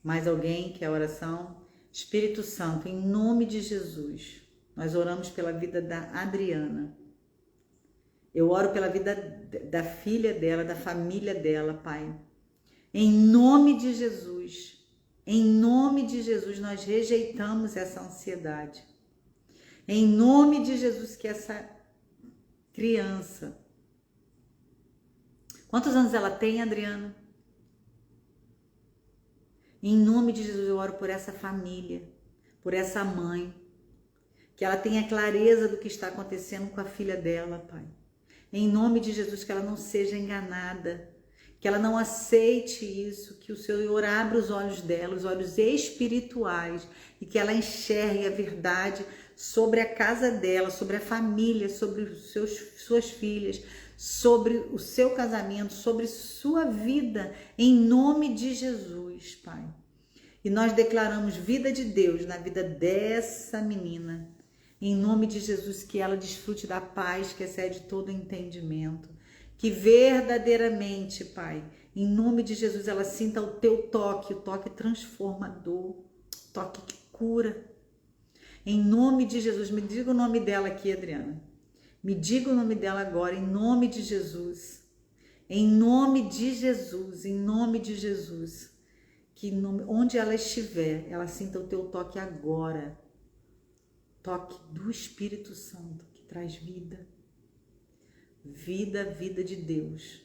Mais alguém quer oração? Espírito Santo, em nome de Jesus, Nós oramos pela vida da Adriana. Eu oro pela vida da filha dela, da família dela, Pai. Em nome de Jesus, nós rejeitamos essa ansiedade. Em nome de Jesus, que essa criança... Quantos anos ela tem, Adriana? Em nome de Jesus, eu oro por essa família, por essa mãe, que ela tenha clareza do que está acontecendo com a filha dela, Pai. Em nome de Jesus, que ela não seja enganada, que ela não aceite isso, que o Senhor abra os olhos dela, os olhos espirituais, e que ela enxergue a verdade sobre a casa dela, sobre a família, sobre suas filhas, sobre o seu casamento, sobre sua vida, em nome de Jesus, Pai. E nós declaramos vida de Deus na vida dessa menina, em nome de Jesus, que ela desfrute da paz que excede todo entendimento, que verdadeiramente, Pai, em nome de Jesus, ela sinta o teu toque, o toque transformador, toque que cura. Em nome de Jesus, me diga o nome dela aqui, Adriana. Me diga o nome dela agora, em nome de Jesus. Em nome de Jesus, em nome de Jesus. Que onde ela estiver, ela sinta o teu toque agora. Toque do Espírito Santo, que traz vida. Vida, vida de Deus.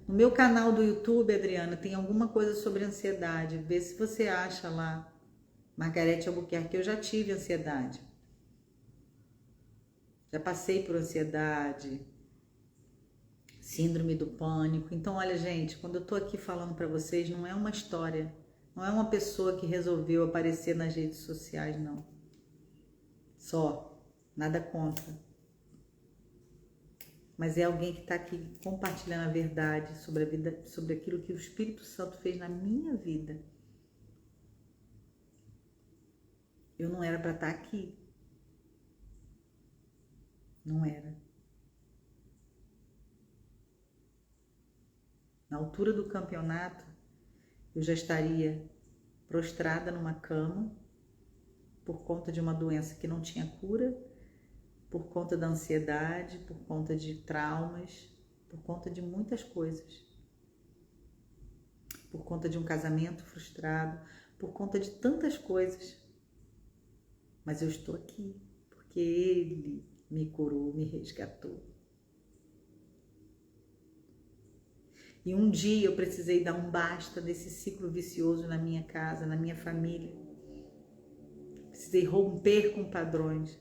No meu canal do YouTube, Adriana, tem alguma coisa sobre ansiedade. Vê se você acha lá. Margarete Albuquerque, eu já tive ansiedade. Já passei por ansiedade, síndrome do pânico. Então, olha, gente, quando eu tô aqui falando para vocês, não é uma história, não é uma pessoa que resolveu aparecer nas redes sociais, não. Só, nada contra. Mas é alguém que está aqui compartilhando a verdade sobre a vida, sobre aquilo que o Espírito Santo fez na minha vida. Eu não era para estar aqui. Não era. Na altura do campeonato, eu já estaria prostrada numa cama por conta de uma doença que não tinha cura, por conta da ansiedade, por conta de traumas, por conta de muitas coisas. Por conta de um casamento frustrado, por conta de tantas coisas. Mas eu estou aqui porque Ele me curou, me resgatou. E um dia eu precisei dar um basta desse ciclo vicioso na minha casa, na minha família. Precisei romper com padrões.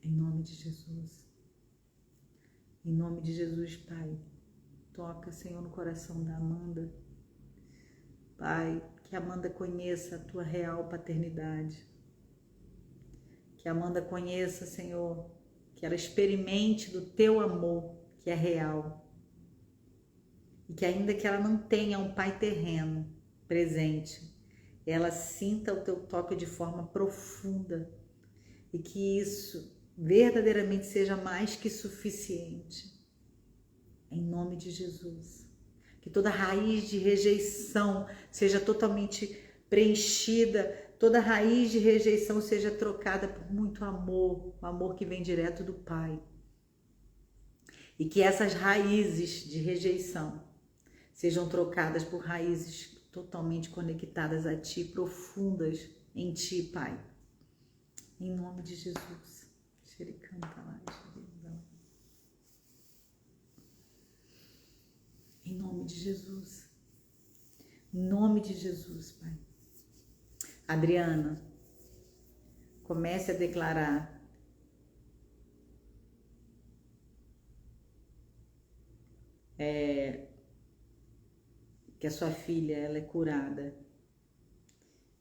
Em nome de Jesus. Em nome de Jesus, Pai. Toca, Senhor, no coração da Amanda. Pai, que a Amanda conheça a Tua real paternidade. Que a Amanda conheça, Senhor, que ela experimente do Teu amor, que é real. E que ainda que ela não tenha um pai terreno presente, ela sinta o Teu toque de forma profunda. E que isso verdadeiramente seja mais que suficiente. Em nome de Jesus. Que toda raiz de rejeição seja totalmente preenchida, toda raiz de rejeição seja trocada por muito amor, o amor que vem direto do Pai. E que essas raízes de rejeição sejam trocadas por raízes totalmente conectadas a Ti, profundas em Ti, Pai. Em nome de Jesus. Em nome de Jesus. Em nome de Jesus, Pai. Adriana, comece a declarar que a sua filha ela é curada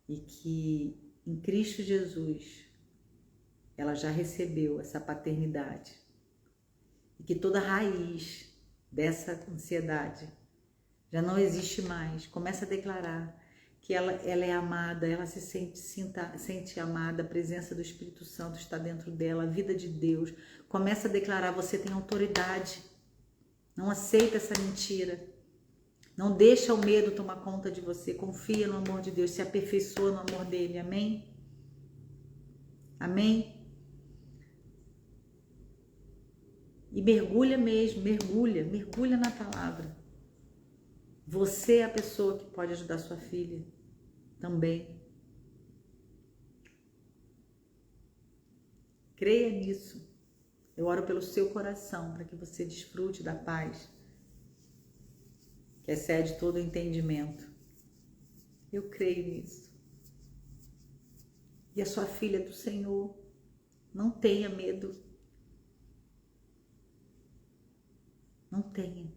e que em Cristo Jesus ela já recebeu essa paternidade e que toda raiz dessa ansiedade já não existe mais. Começa a declarar que ela é amada, ela se sente amada, a presença do Espírito Santo está dentro dela, a vida de Deus. Começa a declarar, você tem autoridade. Não aceita essa mentira. Não deixa o medo tomar conta de você. Confia no amor de Deus, se aperfeiçoa no amor dele. Amém? Amém? E mergulha mesmo, mergulha na palavra. Você é a pessoa que pode ajudar sua filha também. Creia nisso. Eu oro pelo seu coração para que você desfrute da paz que excede todo o entendimento. Eu creio nisso. E a sua filha do Senhor, não tenha medo. Não tenha.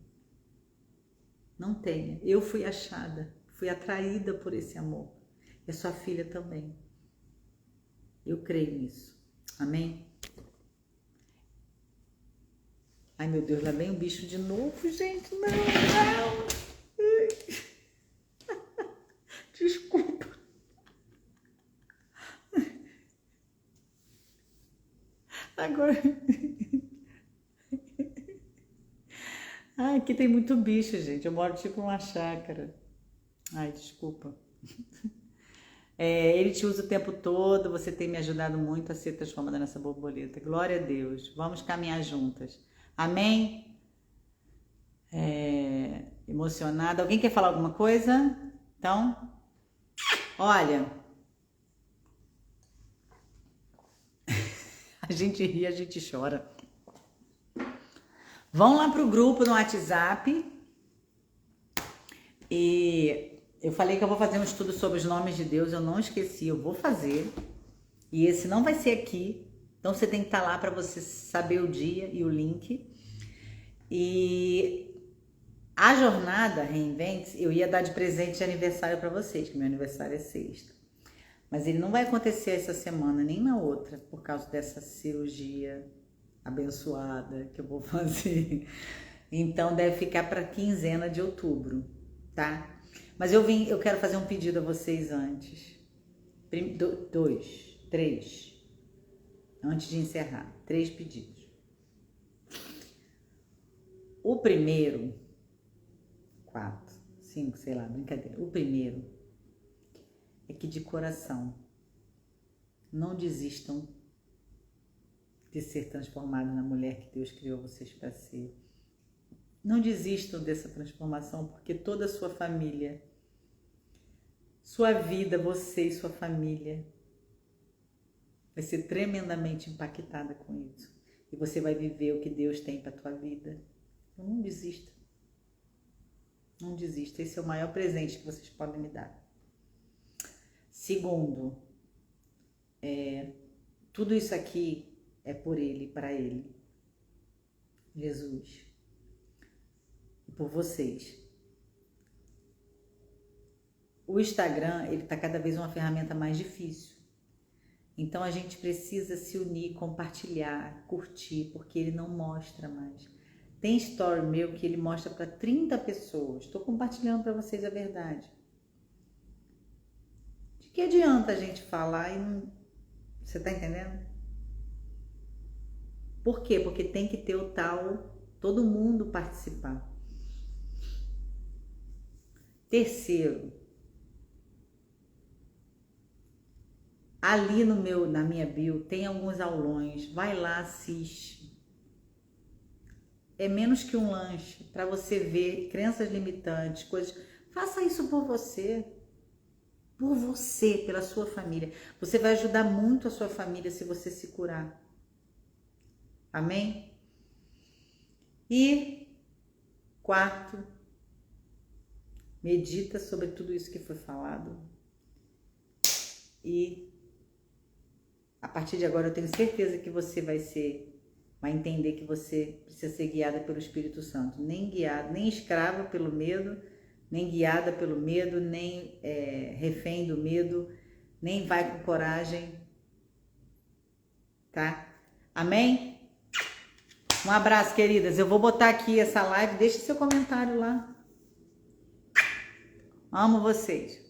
Não tenha. Eu fui achada, fui atraída por esse amor. E a sua filha também. Eu creio nisso. Amém? Ai, meu Deus, lá vem o bicho de novo, gente. Não. Desculpa. Agora... Ai, aqui tem muito bicho, gente. Eu moro tipo numa chácara. Ai, desculpa. Ele te usa o tempo todo, você tem me ajudado muito a ser transformada nessa borboleta. Glória a Deus. Vamos caminhar juntas. Amém? Emocionada. Alguém quer falar alguma coisa? Então, olha. A gente ri, a gente chora. Vão lá pro grupo no WhatsApp. E eu falei que eu vou fazer um estudo sobre os nomes de Deus. Eu não esqueci, eu vou fazer. E esse não vai ser aqui. Então você tem que estar lá para você saber o dia e o link. E a jornada Reinvente-se, eu ia dar de presente de aniversário para vocês, que meu aniversário é sexta. Mas ele não vai acontecer essa semana, nem na outra, por causa dessa cirurgia abençoada que eu vou fazer. Então deve ficar para quinzena de outubro, tá? Mas eu quero fazer um pedido a vocês antes. 3. Antes de encerrar, 3 pedidos. O primeiro, 4, 5, sei lá, brincadeira. O primeiro é que de coração não desistam de ser transformados na mulher que Deus criou vocês para ser. Não desistam dessa transformação, porque toda a sua família, sua vida, você e sua família vai ser tremendamente impactada com isso. E você vai viver o que Deus tem para a tua vida. Então não desista. Não desista. Esse é o maior presente que vocês podem me dar. Segundo, tudo isso aqui é por Ele, para Ele. Jesus. E por vocês. O Instagram, ele está cada vez uma ferramenta mais difícil. Então a gente precisa se unir, compartilhar, curtir, porque ele não mostra mais. Tem story meu que ele mostra para 30 pessoas. Estou compartilhando para vocês a verdade. De que adianta a gente falar e não... Você tá entendendo? Por quê? Porque tem que ter o tal, todo mundo participar. Terceiro, ali na minha bio tem alguns aulões, vai lá, assiste. É menos que um lanche para você ver crenças limitantes, coisas. Faça isso por você, pela sua família. Você vai ajudar muito a sua família se você se curar. Amém? E quarto, medita sobre tudo isso que foi falado. E a partir de agora eu tenho certeza que você vai entender que você precisa ser guiada pelo Espírito Santo. Nem guiada, nem escrava pelo medo, nem guiada pelo medo, nem refém do medo, nem vai com coragem. Tá? Amém? Um abraço, queridas. Eu vou botar aqui essa live. Deixe seu comentário lá. Amo vocês.